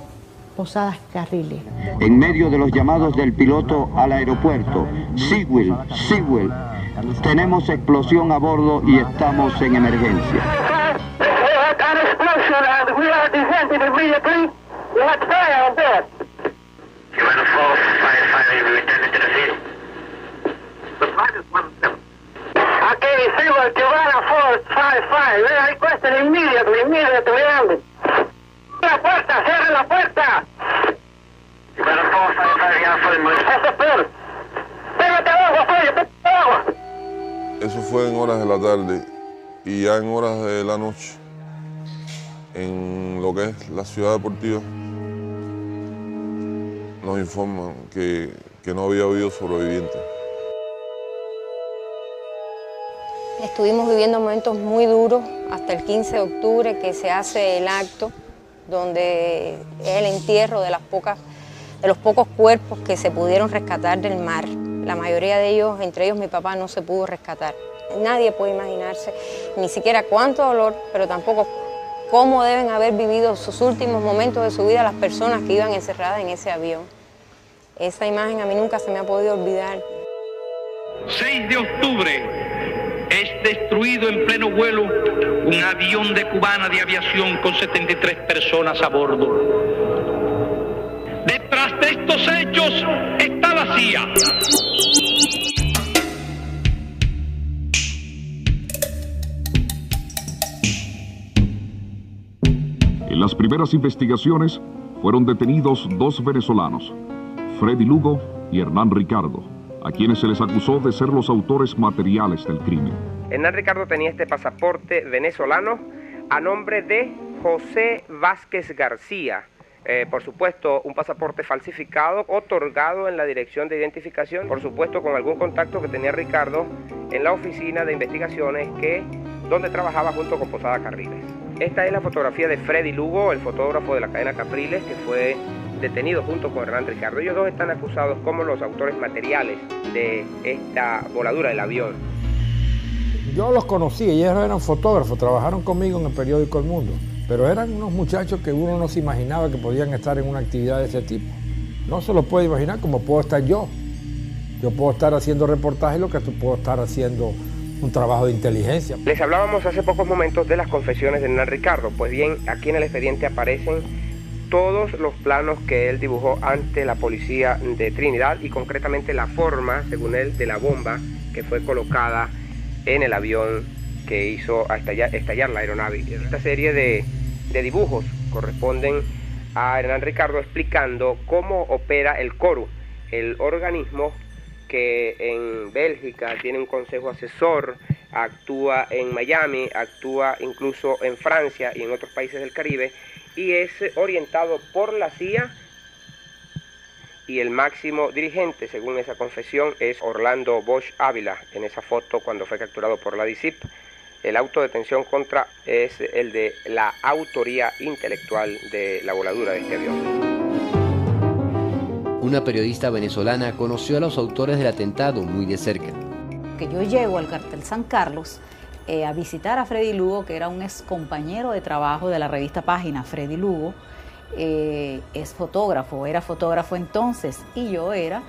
Posadas Carriles. En medio de los llamados del piloto al aeropuerto, Sewell, tenemos explosión a bordo y estamos en emergencia. ¡La puerta! ¡Cierren la puerta! Eso fue en horas de la tarde y ya en horas de la noche, en lo que es la ciudad deportiva, nos informan que no había habido sobrevivientes. Estuvimos viviendo momentos muy duros hasta el 15 de octubre que se hace el acto donde es el entierro de los pocos cuerpos que se pudieron rescatar del mar. La mayoría de ellos, entre ellos mi papá, no se pudo rescatar. Nadie puede imaginarse ni siquiera cuánto dolor, pero tampoco cómo deben haber vivido sus últimos momentos de su vida las personas que iban encerradas en ese avión. Esa imagen a mí nunca se me ha podido olvidar. 6 de octubre es destruido en pleno vuelo un avión de Cubana de aviación con 73 personas a bordo. Detrás de estos hechos está la CIA. En las primeras investigaciones fueron detenidos 2 venezolanos, Freddy Lugo y Hernán Ricardo, a quienes se les acusó de ser los autores materiales del crimen. Hernán Ricardo tenía este pasaporte venezolano a nombre de José Vázquez García. Por supuesto, un pasaporte falsificado, otorgado en la Dirección de Identificación, por supuesto con algún contacto que tenía Ricardo en la oficina de investigaciones donde trabajaba junto con Posada Carriles. Esta es la fotografía de Freddy Lugo, el fotógrafo de la cadena Capriles, que fue detenido junto con Hernán Ricardo. Ellos dos están acusados como los autores materiales de esta voladura del avión. Yo los conocí, ellos eran fotógrafos, trabajaron conmigo en el periódico El Mundo, pero eran unos muchachos que uno no se imaginaba que podían estar en una actividad de ese tipo. No se lo puede imaginar como puedo estar yo. Yo puedo estar haciendo reportajes, lo que tú puedo estar haciendo un trabajo de inteligencia. Les hablábamos hace pocos momentos de las confesiones de Hernán Ricardo. Pues bien, aquí en el expediente aparecen todos los planos que él dibujó ante la policía de Trinidad y concretamente la forma, según él, de la bomba que fue colocada en el avión que hizo estallar la aeronave. Esta serie de dibujos corresponden a Hernán Ricardo explicando cómo opera el CORU, el organismo que en Bélgica tiene un consejo asesor, actúa en Miami, actúa incluso en Francia y en otros países del Caribe, y es orientado por la CIA, y el máximo dirigente, según esa confesión, es Orlando Bosch Ávila, en esa foto cuando fue capturado por la DICIP. El auto de detención contra es el de la autoría intelectual de la voladura de este avión. Una periodista venezolana conoció a los autores del atentado muy de cerca. Que yo llego al cuartel San Carlos a visitar a Freddy Lugo, que era un ex compañero de trabajo de la revista Página. Freddy Lugo es fotógrafo, era fotógrafo entonces, y yo era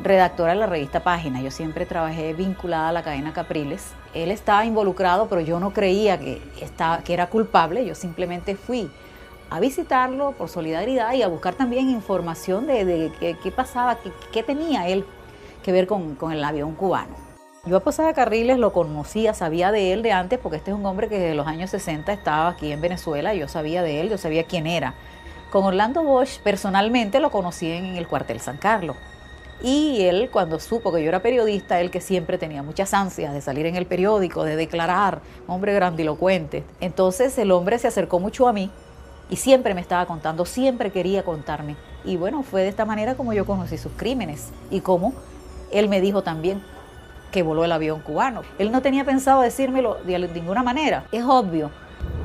redactora de la revista Página. Yo siempre trabajé vinculada a la cadena Capriles. Él estaba involucrado, pero yo no creía que era culpable. Yo simplemente fui a visitarlo por solidaridad y a buscar también información de qué pasaba, qué tenía él que ver con el avión cubano. Yo a Posada Carriles lo conocía, sabía de él de antes, porque este es un hombre que desde los años 60 estaba aquí en Venezuela, yo sabía de él, yo sabía quién era. Con Orlando Bosch personalmente lo conocí en el cuartel San Carlos. Y él, cuando supo que yo era periodista, él que siempre tenía muchas ansias de salir en el periódico, de declarar, hombre grandilocuente. Entonces el hombre se acercó mucho a mí y siempre me estaba contando, siempre quería contarme. Y bueno, fue de esta manera como yo conocí sus crímenes y como él me dijo también que voló el avión cubano. Él no tenía pensado decírmelo de ninguna manera. Es obvio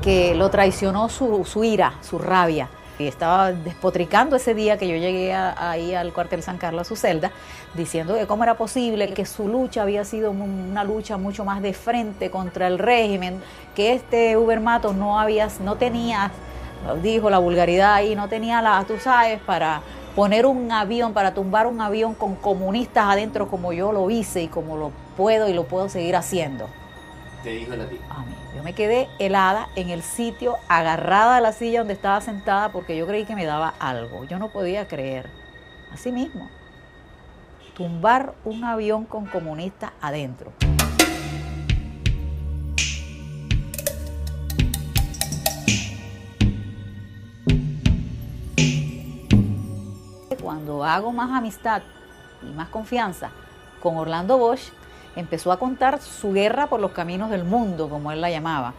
que lo traicionó su ira, su rabia. Y estaba despotricando ese día que yo llegué ahí al cuartel San Carlos, a su celda, diciendo que cómo era posible que su lucha había sido una lucha mucho más de frente contra el régimen, que este Uber Matos no tenía, dijo la vulgaridad ahí, no tenía tú sabes, para poner un avión, para tumbar un avión con comunistas adentro como yo lo hice y como lo puedo y lo puedo seguir haciendo. ¿Te dijo a ti? A mí. Yo me quedé helada en el sitio, agarrada a la silla donde estaba sentada porque yo creí que me daba algo. Yo no podía creer. Así mismo. Tumbar un avión con comunistas adentro. Cuando hago más amistad y más confianza con Orlando Bosch, empezó a contar su guerra por los caminos del mundo, como él la llamaba.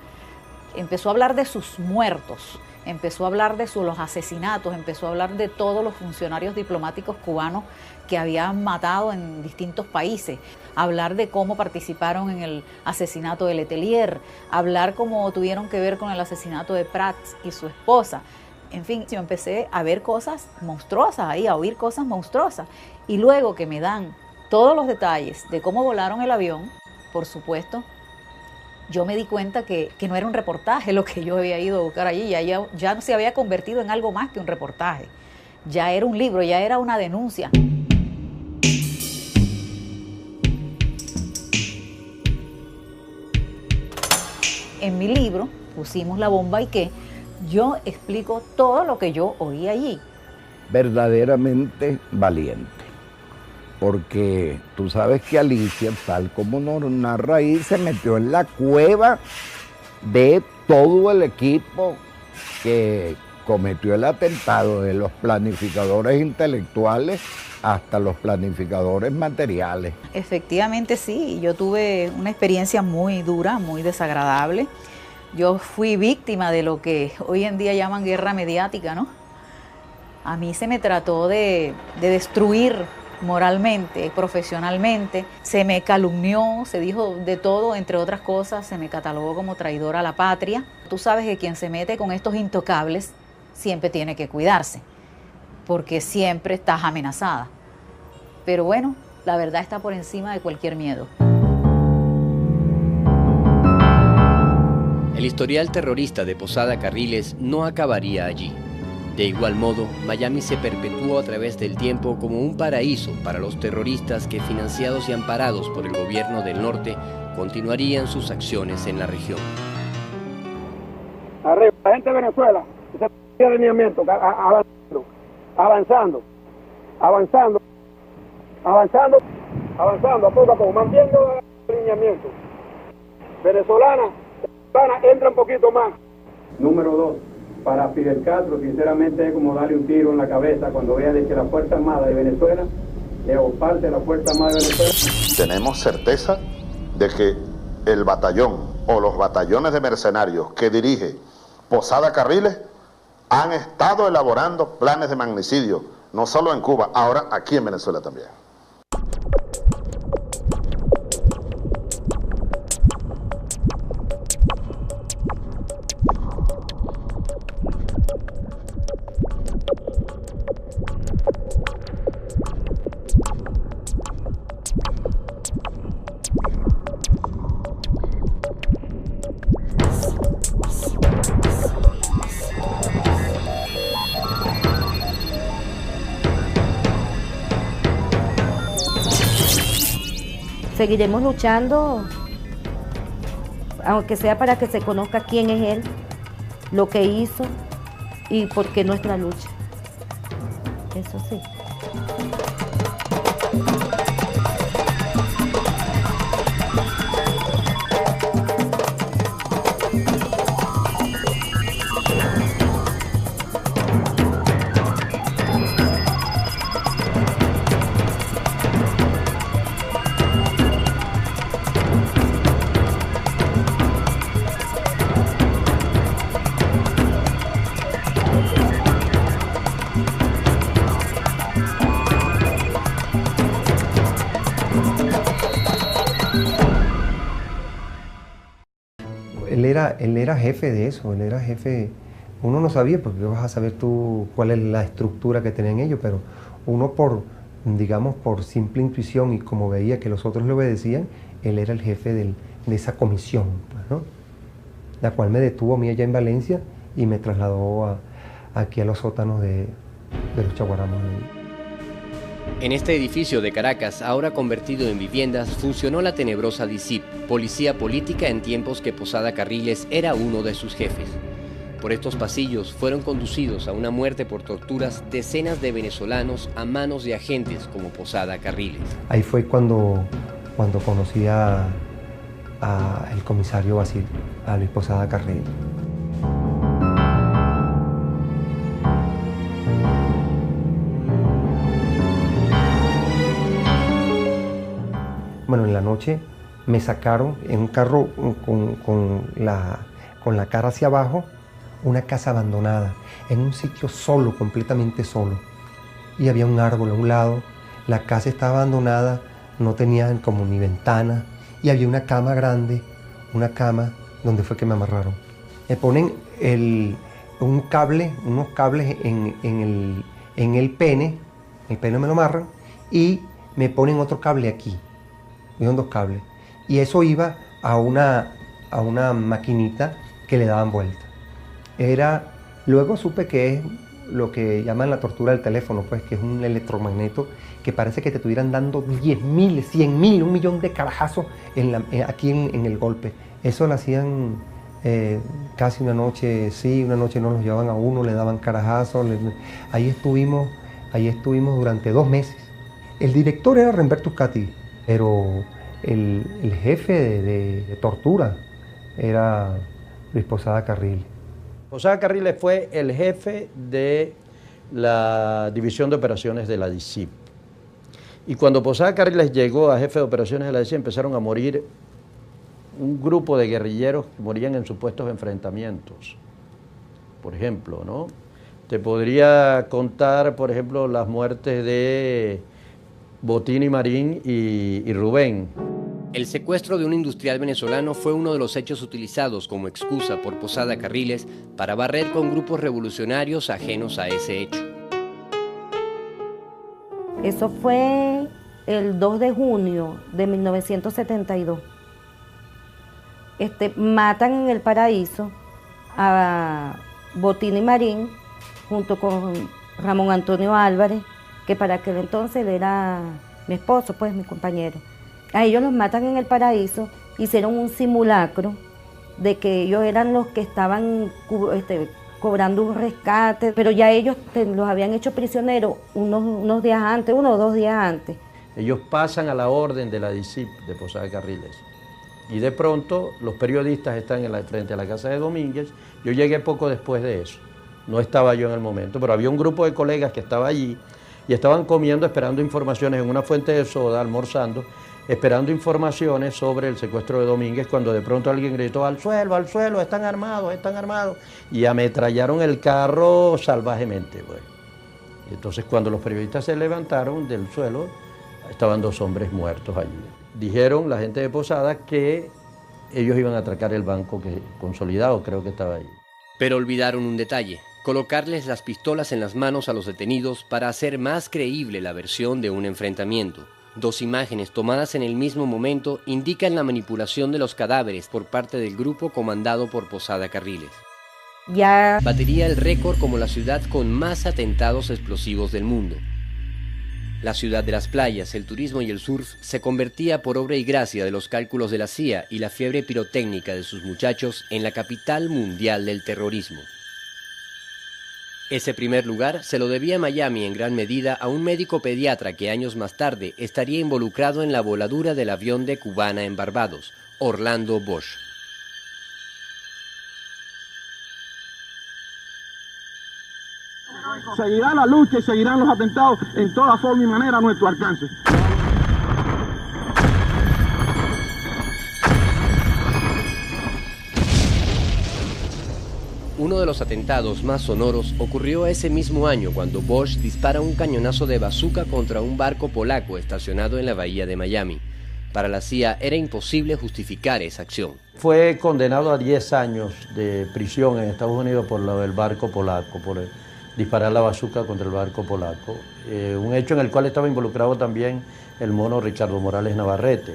Empezó a hablar de sus muertos, empezó a hablar de los asesinatos, empezó a hablar de todos los funcionarios diplomáticos cubanos que habían matado en distintos países, hablar de cómo participaron en el asesinato de Letelier, hablar cómo tuvieron que ver con el asesinato de Prats y su esposa. En fin, yo empecé a ver cosas monstruosas ahí, a oír cosas monstruosas. Y luego que me dan todos los detalles de cómo volaron el avión, por supuesto, yo me di cuenta que no era un reportaje lo que yo había ido a buscar allí, ya se había convertido en algo más que un reportaje. Ya era un libro, ya era una denuncia. En mi libro, Pusimos la bomba y qué, yo explico todo lo que yo oí allí. Verdaderamente valiente, porque tú sabes que Alicia, tal como nos narra ahí, se metió en la cueva de todo el equipo que cometió el atentado, de los planificadores intelectuales hasta los planificadores materiales. Efectivamente sí, yo tuve una experiencia muy dura, muy desagradable. Yo fui víctima de lo que hoy en día llaman guerra mediática, ¿no? A mí se me trató de destruir moralmente, profesionalmente, se me calumnió, se dijo de todo, entre otras cosas, se me catalogó como traidora a la patria. Tú sabes que quien se mete con estos intocables siempre tiene que cuidarse, porque siempre estás amenazada. Pero bueno, la verdad está por encima de cualquier miedo. El historial terrorista de Posada Carriles no acabaría allí. De igual modo, Miami se perpetuó a través del tiempo como un paraíso para los terroristas que, financiados y amparados por el gobierno del norte, continuarían sus acciones en la región. Arriba, la gente de Venezuela, ese alineamiento, avanzando, a poco a poco, mantiendo el alineamiento. Venezolana, entra un poquito más. Número 2. Para Fidel Castro, sinceramente, es como darle un tiro en la cabeza cuando vea de que la Fuerza Armada de Venezuela, o parte de la Fuerza Armada de Venezuela. Tenemos certeza de que el batallón o los batallones de mercenarios que dirige Posada Carriles han estado elaborando planes de magnicidio, no solo en Cuba, ahora aquí en Venezuela también. Seguiremos luchando, aunque sea para que se conozca quién es él, lo que hizo y por qué nuestra lucha. Eso sí. Él era jefe de eso, él era jefe. Uno no sabía, porque vas a saber tú cuál es la estructura que tenían ellos, pero uno digamos, por simple intuición y como veía que los otros le obedecían, él era el jefe de esa comisión, pues, ¿no? La cual me detuvo a mí allá en Valencia y me trasladó aquí a los sótanos de los Chaguaramos. En este edificio de Caracas, ahora convertido en viviendas, funcionó la tenebrosa DICIP, policía política en tiempos que Posada Carriles era uno de sus jefes. Por estos pasillos fueron conducidos a una muerte por torturas decenas de venezolanos a manos de agentes como Posada Carriles. Ahí fue cuando conocí al comisario Basilio, a Luis Posada Carriles. Bueno, en la noche me sacaron en un carro con la cara hacia abajo, una casa abandonada, en un sitio solo, completamente solo. Y había un árbol a un lado, la casa estaba abandonada, no tenían como ni ventana, y había una cama grande, una cama donde fue que me amarraron. Me ponen unos cables en el pene me lo amarran, y me ponen otro cable aquí. Vieron 2 cables, y eso iba a una maquinita que le daban vuelta. Luego supe que es lo que llaman la tortura del teléfono, pues, que es un electromagneto que parece que te estuvieran dando 10.000, 100.000, 1 millón de carajazos aquí en el golpe. Eso lo hacían Casi una noche sí, una noche no, los llevaban a uno, le daban carajazos. Ahí estuvimos durante 2 meses. El director era Remberto Cati, pero el jefe de tortura era Luis Posada Carriles. Posada Carriles fue el jefe de la División de Operaciones de la DICIP. Y cuando Posada Carriles llegó a jefe de operaciones de la DICIP, empezaron a morir un grupo de guerrilleros que morían en supuestos enfrentamientos. Por ejemplo, ¿no? Te podría contar, por ejemplo, las muertes de Botín y Marín y Rubén. El secuestro de un industrial venezolano fue uno de los hechos utilizados como excusa por Posada Carriles para barrer con grupos revolucionarios ajenos a ese hecho. Eso fue el 2 de junio de 1972. Matan en el Paraíso a Botín y Marín junto con Ramón Antonio Álvarez, que para aquel entonces él era mi esposo, pues mi compañero. A ellos los matan en el Paraíso, hicieron un simulacro de que ellos eran los que estaban cobrando un rescate, pero ya ellos los habían hecho prisioneros unos días antes, 1 o 2 días antes. Ellos pasan a la orden de la DICIP de Posada Carriles. Y de pronto los periodistas están frente a la casa de Domínguez. Yo llegué poco después de eso. No estaba yo en el momento, pero había un grupo de colegas que estaba allí y estaban comiendo, esperando informaciones en una fuente de soda, almorzando, esperando informaciones sobre el secuestro de Domínguez, cuando de pronto alguien gritó: al suelo, están armados, y ametrallaron el carro salvajemente. Bueno. Y entonces cuando los periodistas se levantaron del suelo, estaban 2 hombres muertos allí. Dijeron la gente de Posada que ellos iban a atracar el banco consolidado, creo que estaba ahí. Pero olvidaron un detalle: colocarles las pistolas en las manos a los detenidos para hacer más creíble la versión de un enfrentamiento. 2 imágenes tomadas en el mismo momento indican la manipulación de los cadáveres por parte del grupo comandado por Posada Carriles. Ya batería el récord como la ciudad con más atentados explosivos del mundo. La ciudad de las playas, el turismo y el surf se convertía por obra y gracia de los cálculos de la CIA y la fiebre pirotécnica de sus muchachos en la capital mundial del terrorismo. Ese primer lugar se lo debía Miami en gran medida a un médico pediatra que años más tarde estaría involucrado en la voladura del avión de Cubana en Barbados, Orlando Bosch. Seguirá la lucha y seguirán los atentados en toda forma y manera a nuestro alcance. Uno de los atentados más sonoros ocurrió ese mismo año cuando Bosch dispara un cañonazo de bazooka contra un barco polaco estacionado en la bahía de Miami. Para la CIA era imposible justificar esa acción. Fue condenado a 10 años de prisión en Estados Unidos por lo del barco polaco, por disparar la bazooka contra el barco polaco. Un hecho en el cual estaba involucrado también el mono Ricardo Morales Navarrete,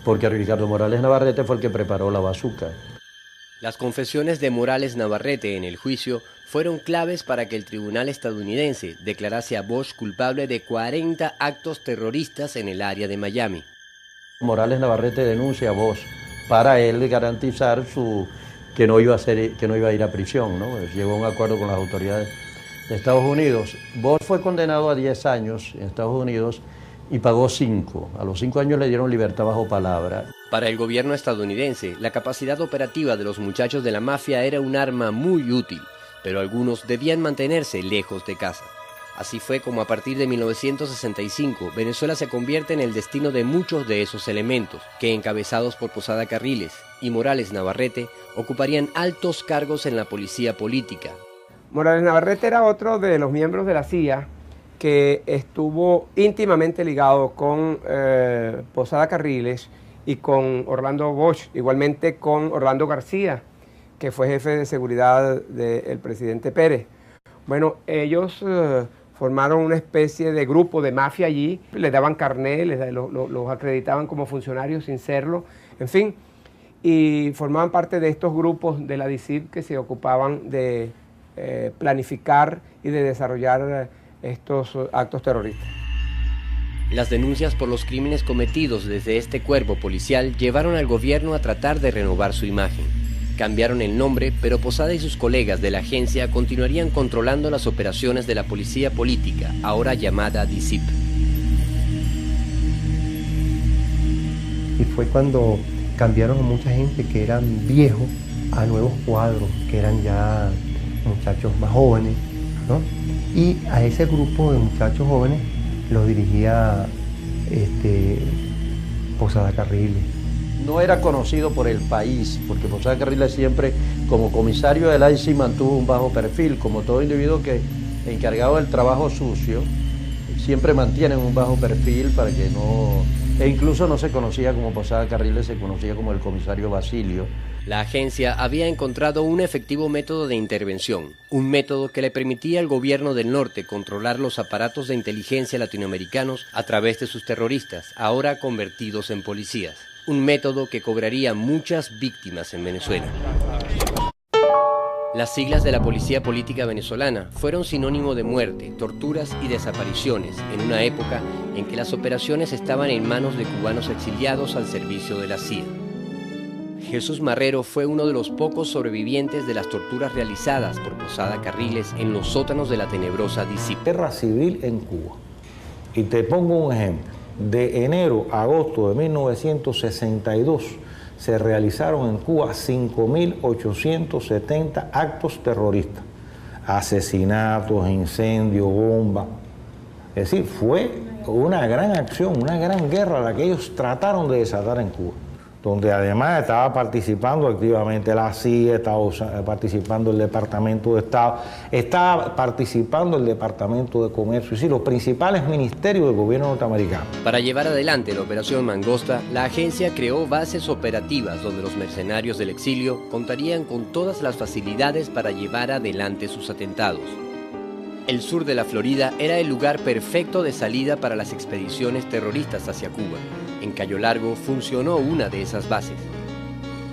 porque Ricardo Morales Navarrete fue el que preparó la bazooka. Las confesiones de Morales Navarrete en el juicio fueron claves para que el tribunal estadounidense declarase a Bosch culpable de 40 actos terroristas en el área de Miami. Morales Navarrete denuncia a Bosch para él garantizar que no iba a ir a prisión, ¿no? Llegó a un acuerdo con las autoridades de Estados Unidos. Bosch fue condenado a 10 años en Estados Unidos y pagó 5. A los 5 años le dieron libertad bajo palabra. Para el gobierno estadounidense, la capacidad operativa de los muchachos de la mafia era un arma muy útil, pero algunos debían mantenerse lejos de casa. Así fue como a partir de 1965, Venezuela se convierte en el destino de muchos de esos elementos, que encabezados por Posada Carriles y Morales Navarrete, ocuparían altos cargos en la policía política. Morales Navarrete era otro de los miembros de la CIA que estuvo íntimamente ligado con Posada Carriles y con Orlando Bosch, igualmente con Orlando García, que fue jefe de seguridad del presidente Pérez. Bueno, ellos formaron una especie de grupo de mafia allí, les daban carné, los acreditaban como funcionarios sin serlo, en fin, y formaban parte de estos grupos de la DICIP que se ocupaban de planificar y de desarrollar estos actos terroristas. Las denuncias por los crímenes cometidos desde este cuerpo policial llevaron al gobierno a tratar de renovar su imagen. Cambiaron el nombre, pero Posada y sus colegas de la agencia continuarían controlando las operaciones de la policía política, ahora llamada DICIP. Y fue cuando cambiaron a mucha gente que eran viejos a nuevos cuadros, que eran ya muchachos más jóvenes, ¿no? Y a ese grupo de muchachos jóvenes lo dirigía Posada Carriles. No era conocido por el país, porque Posada Carriles siempre, como comisario del IC, mantuvo un bajo perfil, como todo individuo que encargado del trabajo sucio, siempre mantienen un bajo perfil para que no... E incluso no se conocía como Posada Carriles, se conocía como el comisario Basilio. La agencia había encontrado un efectivo método de intervención, un método que le permitía al gobierno del norte controlar los aparatos de inteligencia latinoamericanos a través de sus terroristas, ahora convertidos en policías. Un método que cobraría muchas víctimas en Venezuela. Las siglas de la Policía Política Venezolana fueron sinónimo de muerte, torturas y desapariciones en una época en que las operaciones estaban en manos de cubanos exiliados al servicio de la CIA. Jesús Marrero fue uno de los pocos sobrevivientes de las torturas realizadas por Posada Carriles en los sótanos de la tenebrosa DICIP. Guerra civil en Cuba. Y te pongo un ejemplo. De enero a agosto de 1962 se realizaron en Cuba 5.870 actos terroristas. Asesinatos, incendios, bombas. Es decir, fue una gran acción, una gran guerra la que ellos trataron de desatar en Cuba, donde además estaba participando activamente la CIA, estaba participando el Departamento de Estado, estaba participando el Departamento de Comercio, es decir, los principales ministerios del gobierno norteamericano. Para llevar adelante la Operación Mangosta, la agencia creó bases operativas donde los mercenarios del exilio contarían con todas las facilidades para llevar adelante sus atentados. El sur de la Florida era el lugar perfecto de salida para las expediciones terroristas hacia Cuba. En Cayo Largo funcionó una de esas bases.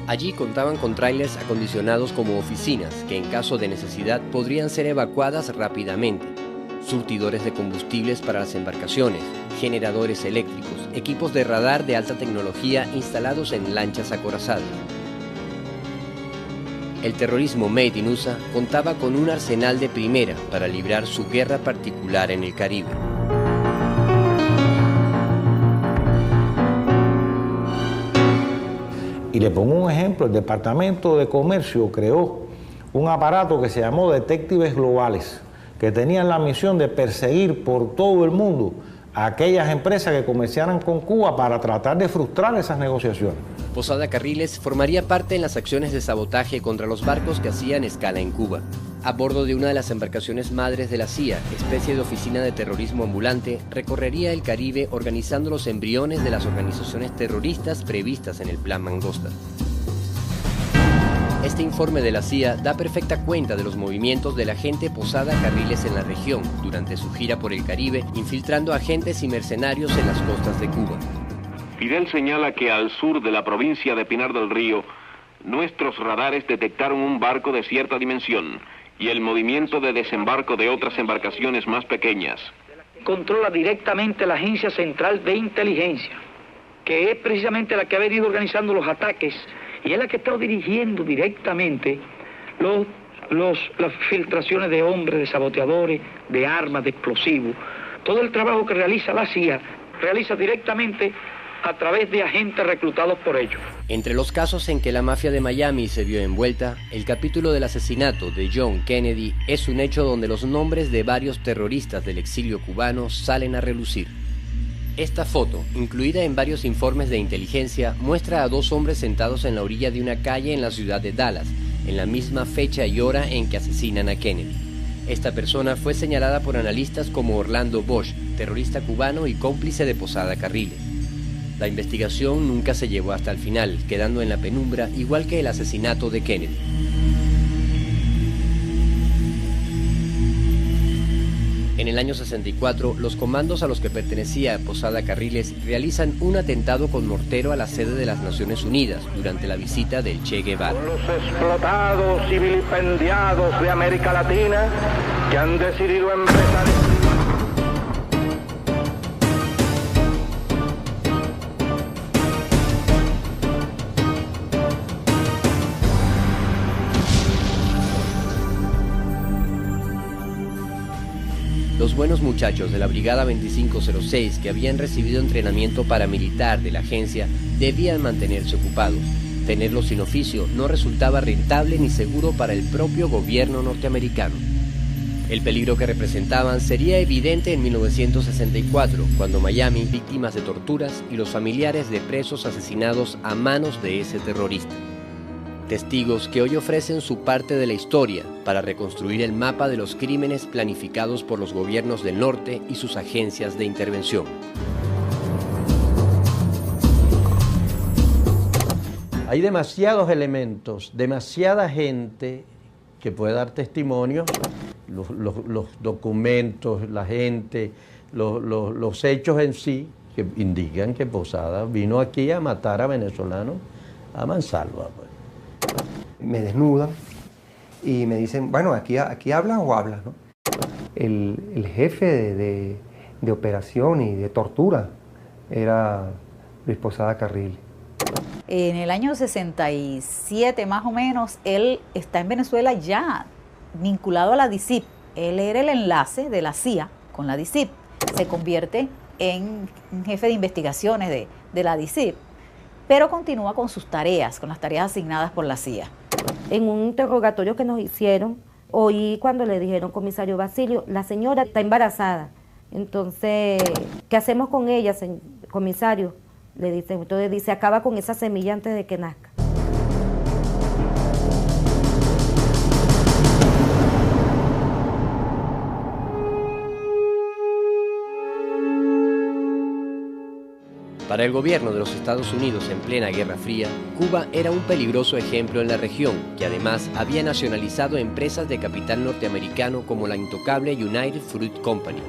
Allí contaban con tráilers acondicionados como oficinas que en caso de necesidad podrían ser evacuadas rápidamente, surtidores de combustibles para las embarcaciones, generadores eléctricos, equipos de radar de alta tecnología instalados en lanchas acorazadas. El terrorismo Made in USA contaba con un arsenal de primera para librar su guerra particular en el Caribe. Y le pongo un ejemplo, el Departamento de Comercio creó un aparato que se llamó Detectives Globales, que tenían la misión de perseguir por todo el mundo a aquellas empresas que comerciaran con Cuba para tratar de frustrar esas negociaciones. Posada Carriles formaría parte en las acciones de sabotaje contra los barcos que hacían escala en Cuba. A bordo de una de las embarcaciones madres de la CIA, especie de oficina de terrorismo ambulante, recorrería el Caribe organizando los embriones de las organizaciones terroristas previstas en el Plan Mangosta. Este informe de la CIA da perfecta cuenta de los movimientos del agente Posada Carriles en la región durante su gira por el Caribe, infiltrando agentes y mercenarios en las costas de Cuba. Fidel señala que al sur de la provincia de Pinar del Río, nuestros radares detectaron un barco de cierta dimensión y el movimiento de desembarco de otras embarcaciones más pequeñas. Controla directamente la Agencia Central de Inteligencia, que es precisamente la que ha venido organizando los ataques y es la que está dirigiendo directamente las filtraciones de hombres, de saboteadores, de armas, de explosivos. Todo el trabajo que realiza la CIA realiza directamente a través de agentes reclutados por ellos. Entre los casos en que la mafia de Miami se vio envuelta, el capítulo del asesinato de John Kennedy es un hecho donde los nombres de varios terroristas del exilio cubano salen a relucir. Esta foto, incluida en varios informes de inteligencia, muestra a dos hombres sentados en la orilla de una calle en la ciudad de Dallas, en la misma fecha y hora en que asesinan a Kennedy. Esta persona fue señalada por analistas como Orlando Bosch, terrorista cubano y cómplice de Posada Carriles. La investigación nunca se llevó hasta el final, quedando en la penumbra, igual que el asesinato de Kennedy. En el año 64, los comandos a los que pertenecía Posada Carriles realizan un atentado con mortero a la sede de las Naciones Unidas durante la visita del Che Guevara. Los explotados y vilipendiados de América Latina que han decidido empezar... los buenos muchachos de la Brigada 2506 que habían recibido entrenamiento paramilitar de la agencia debían mantenerse ocupados. Tenerlos sin oficio no resultaba rentable ni seguro para el propio gobierno norteamericano. El peligro que representaban sería evidente en 1964, cuando Miami, víctimas de torturas y los familiares de presos asesinados a manos de ese terrorista. Testigos que hoy ofrecen su parte de la historia para reconstruir el mapa de los crímenes planificados por los gobiernos del norte y sus agencias de intervención. Hay demasiados elementos, demasiada gente que puede dar testimonio, los documentos, la gente, los hechos en sí, que indican que Posada vino aquí a matar a venezolanos a mansalva. Pues. Me desnudan y me dicen, bueno, aquí hablas o hablas, ¿no? El jefe de operación y de tortura era Luis Posada Carriles. En el año 67 más o menos, él está en Venezuela ya vinculado a la DICIP. Él era el enlace de la CIA con la DICIP. Se convierte en jefe de investigaciones de la DICIP, pero continúa con sus tareas, con las tareas asignadas por la CIA. En un interrogatorio que nos hicieron, oí cuando le dijeron, comisario Basilio, la señora está embarazada. Entonces, ¿qué hacemos con ella, comisario? Le dicen, entonces dice, acaba con esa semilla antes de que nazca. Para el gobierno de los Estados Unidos en plena Guerra Fría, Cuba era un peligroso ejemplo en la región, que además había nacionalizado empresas de capital norteamericano como la intocable United Fruit Company.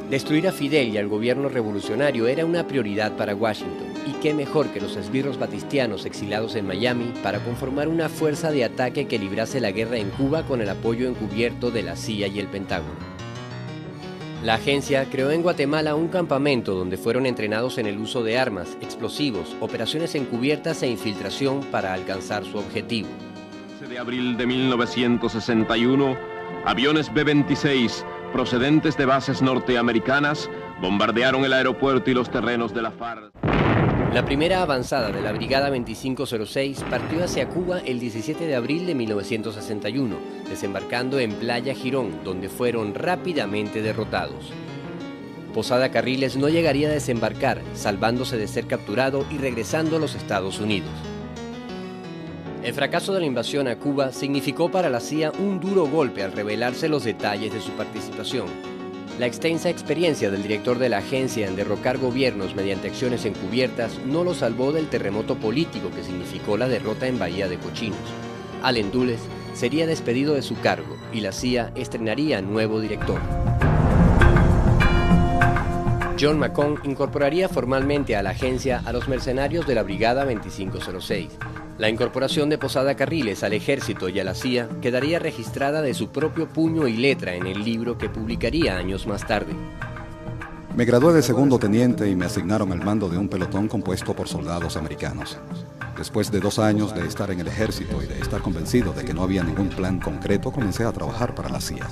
Destruir a Fidel y al gobierno revolucionario era una prioridad para Washington, y qué mejor que los esbirros batistianos exilados en Miami para conformar una fuerza de ataque que librase la guerra en Cuba con el apoyo encubierto de la CIA y el Pentágono. La agencia creó en Guatemala un campamento donde fueron entrenados en el uso de armas, explosivos, operaciones encubiertas e infiltración para alcanzar su objetivo. El 11 de abril de 1961, aviones B-26 procedentes de bases norteamericanas bombardearon el aeropuerto y los terrenos de la FARC. La primera avanzada de la Brigada 2506 partió hacia Cuba el 17 de abril de 1961, desembarcando en Playa Girón, donde fueron rápidamente derrotados. Posada Carriles no llegaría a desembarcar, salvándose de ser capturado y regresando a los Estados Unidos. El fracaso de la invasión a Cuba significó para la CIA un duro golpe al revelarse los detalles de su participación. La extensa experiencia del director de la agencia en derrocar gobiernos mediante acciones encubiertas no lo salvó del terremoto político que significó la derrota en Bahía de Cochinos. Allen Dulles sería despedido de su cargo y la CIA estrenaría nuevo director. John McCone incorporaría formalmente a la agencia a los mercenarios de la Brigada 2506. La incorporación de Posada Carriles al ejército y a la CIA quedaría registrada de su propio puño y letra en el libro que publicaría años más tarde. Me gradué de segundo teniente y me asignaron al mando de un pelotón compuesto por soldados americanos. Después de 2 años de estar en el ejército y de estar convencido de que no había ningún plan concreto, comencé a trabajar para la CIA.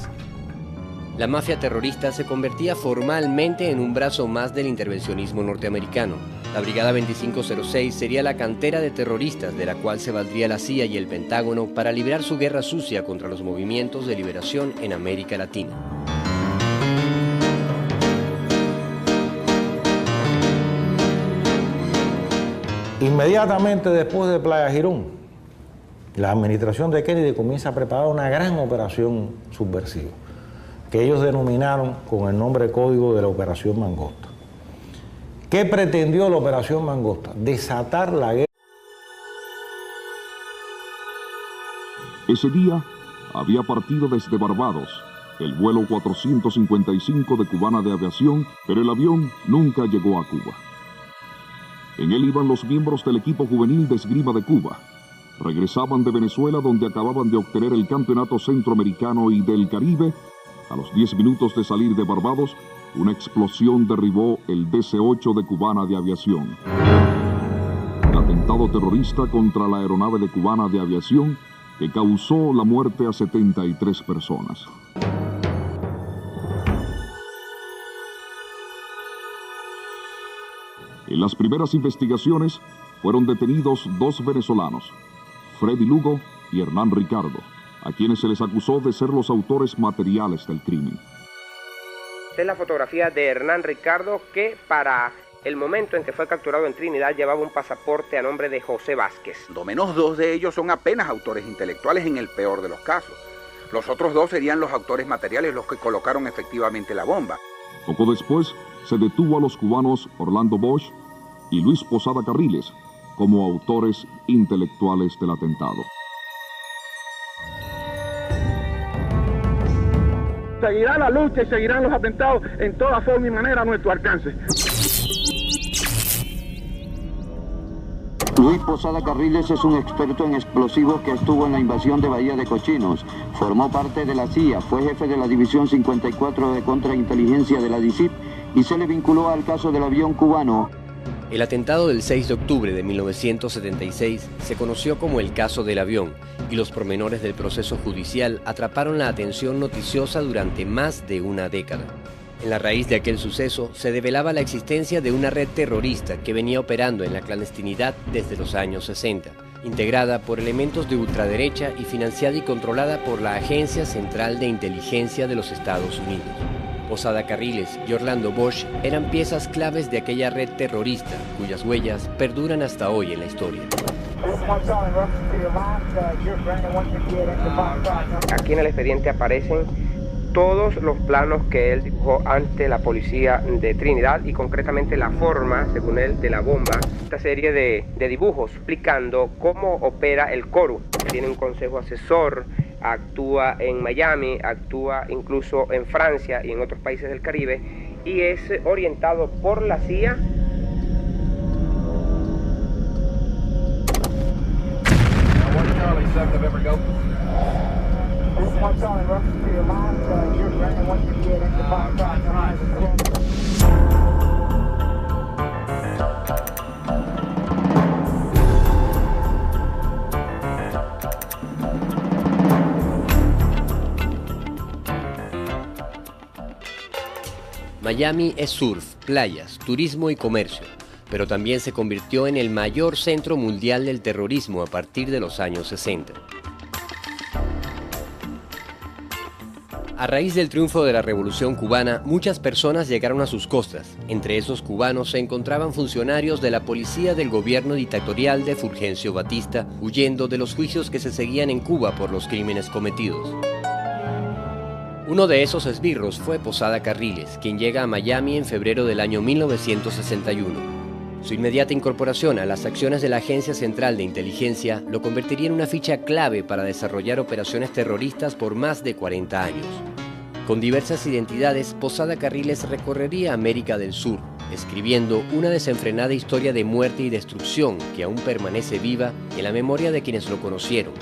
La mafia terrorista se convertía formalmente en un brazo más del intervencionismo norteamericano. La Brigada 2506 sería la cantera de terroristas de la cual se valdría la CIA y el Pentágono para librar su guerra sucia contra los movimientos de liberación en América Latina. Inmediatamente después de Playa Girón, la administración de Kennedy comienza a preparar una gran operación subversiva, que ellos denominaron con el nombre código de la Operación Mangosta. ¿Qué pretendió la Operación Mangosta? Desatar la guerra. Ese día había partido desde Barbados el vuelo 455 de Cubana de Aviación, pero el avión nunca llegó a Cuba. En él iban los miembros del equipo juvenil de esgrima de Cuba. Regresaban de Venezuela, donde acababan de obtener el campeonato centroamericano y del Caribe. A los 10 minutos de salir de Barbados, una explosión derribó el DC-8 de Cubana de Aviación. El atentado terrorista contra la aeronave de Cubana de Aviación que causó la muerte a 73 personas. En las primeras investigaciones fueron detenidos 2 venezolanos, Freddy Lugo y Hernán Ricardo, a quienes se les acusó de ser los autores materiales del crimen. Esta es la fotografía de Hernán Ricardo, que para el momento en que fue capturado en Trinidad llevaba un pasaporte a nombre de José Vázquez. Lo menos 2 de ellos son apenas autores intelectuales en el peor de los casos. Los otros 2 serían los autores materiales, los que colocaron efectivamente la bomba. Poco después se detuvo a los cubanos Orlando Bosch y Luis Posada Carriles como autores intelectuales del atentado. Seguirá la lucha y seguirán los atentados en toda forma y manera a nuestro alcance. Luis Posada Carriles es un experto en explosivos que estuvo en la invasión de Bahía de Cochinos. Formó parte de la CIA, fue jefe de la División 54 de Contrainteligencia de la DICIP y se le vinculó al caso del avión cubano. El atentado del 6 de octubre de 1976 se conoció como el caso del avión, y los pormenores del proceso judicial atraparon la atención noticiosa durante más de una década. En la raíz de aquel suceso se develaba la existencia de una red terrorista que venía operando en la clandestinidad desde los años 60, integrada por elementos de ultraderecha y financiada y controlada por la Agencia Central de Inteligencia de los Estados Unidos. Posada Carriles y Orlando Bosch eran piezas claves de aquella red terrorista, cuyas huellas perduran hasta hoy en la historia. Aquí en el expediente aparecen todos los planos que él dibujó ante la policía de Trinidad y concretamente la forma, según él, de la bomba. Esta serie de dibujos explicando cómo opera el CORU. Tiene un consejo asesor, actúa en Miami, actúa incluso en Francia y en otros países del Caribe y es orientado por la CIA. Miami es surf, playas, turismo y comercio, pero también se convirtió en el mayor centro mundial del terrorismo a partir de los años 60. A raíz del triunfo de la Revolución Cubana, muchas personas llegaron a sus costas. Entre esos cubanos se encontraban funcionarios de la policía del gobierno dictatorial de Fulgencio Batista, huyendo de los juicios que se seguían en Cuba por los crímenes cometidos. Uno de esos esbirros fue Posada Carriles, quien llega a Miami en febrero del año 1961. Su inmediata incorporación a las acciones de la Agencia Central de Inteligencia lo convertiría en una ficha clave para desarrollar operaciones terroristas por más de 40 años. Con diversas identidades, Posada Carriles recorrería América del Sur, escribiendo una desenfrenada historia de muerte y destrucción que aún permanece viva en la memoria de quienes lo conocieron.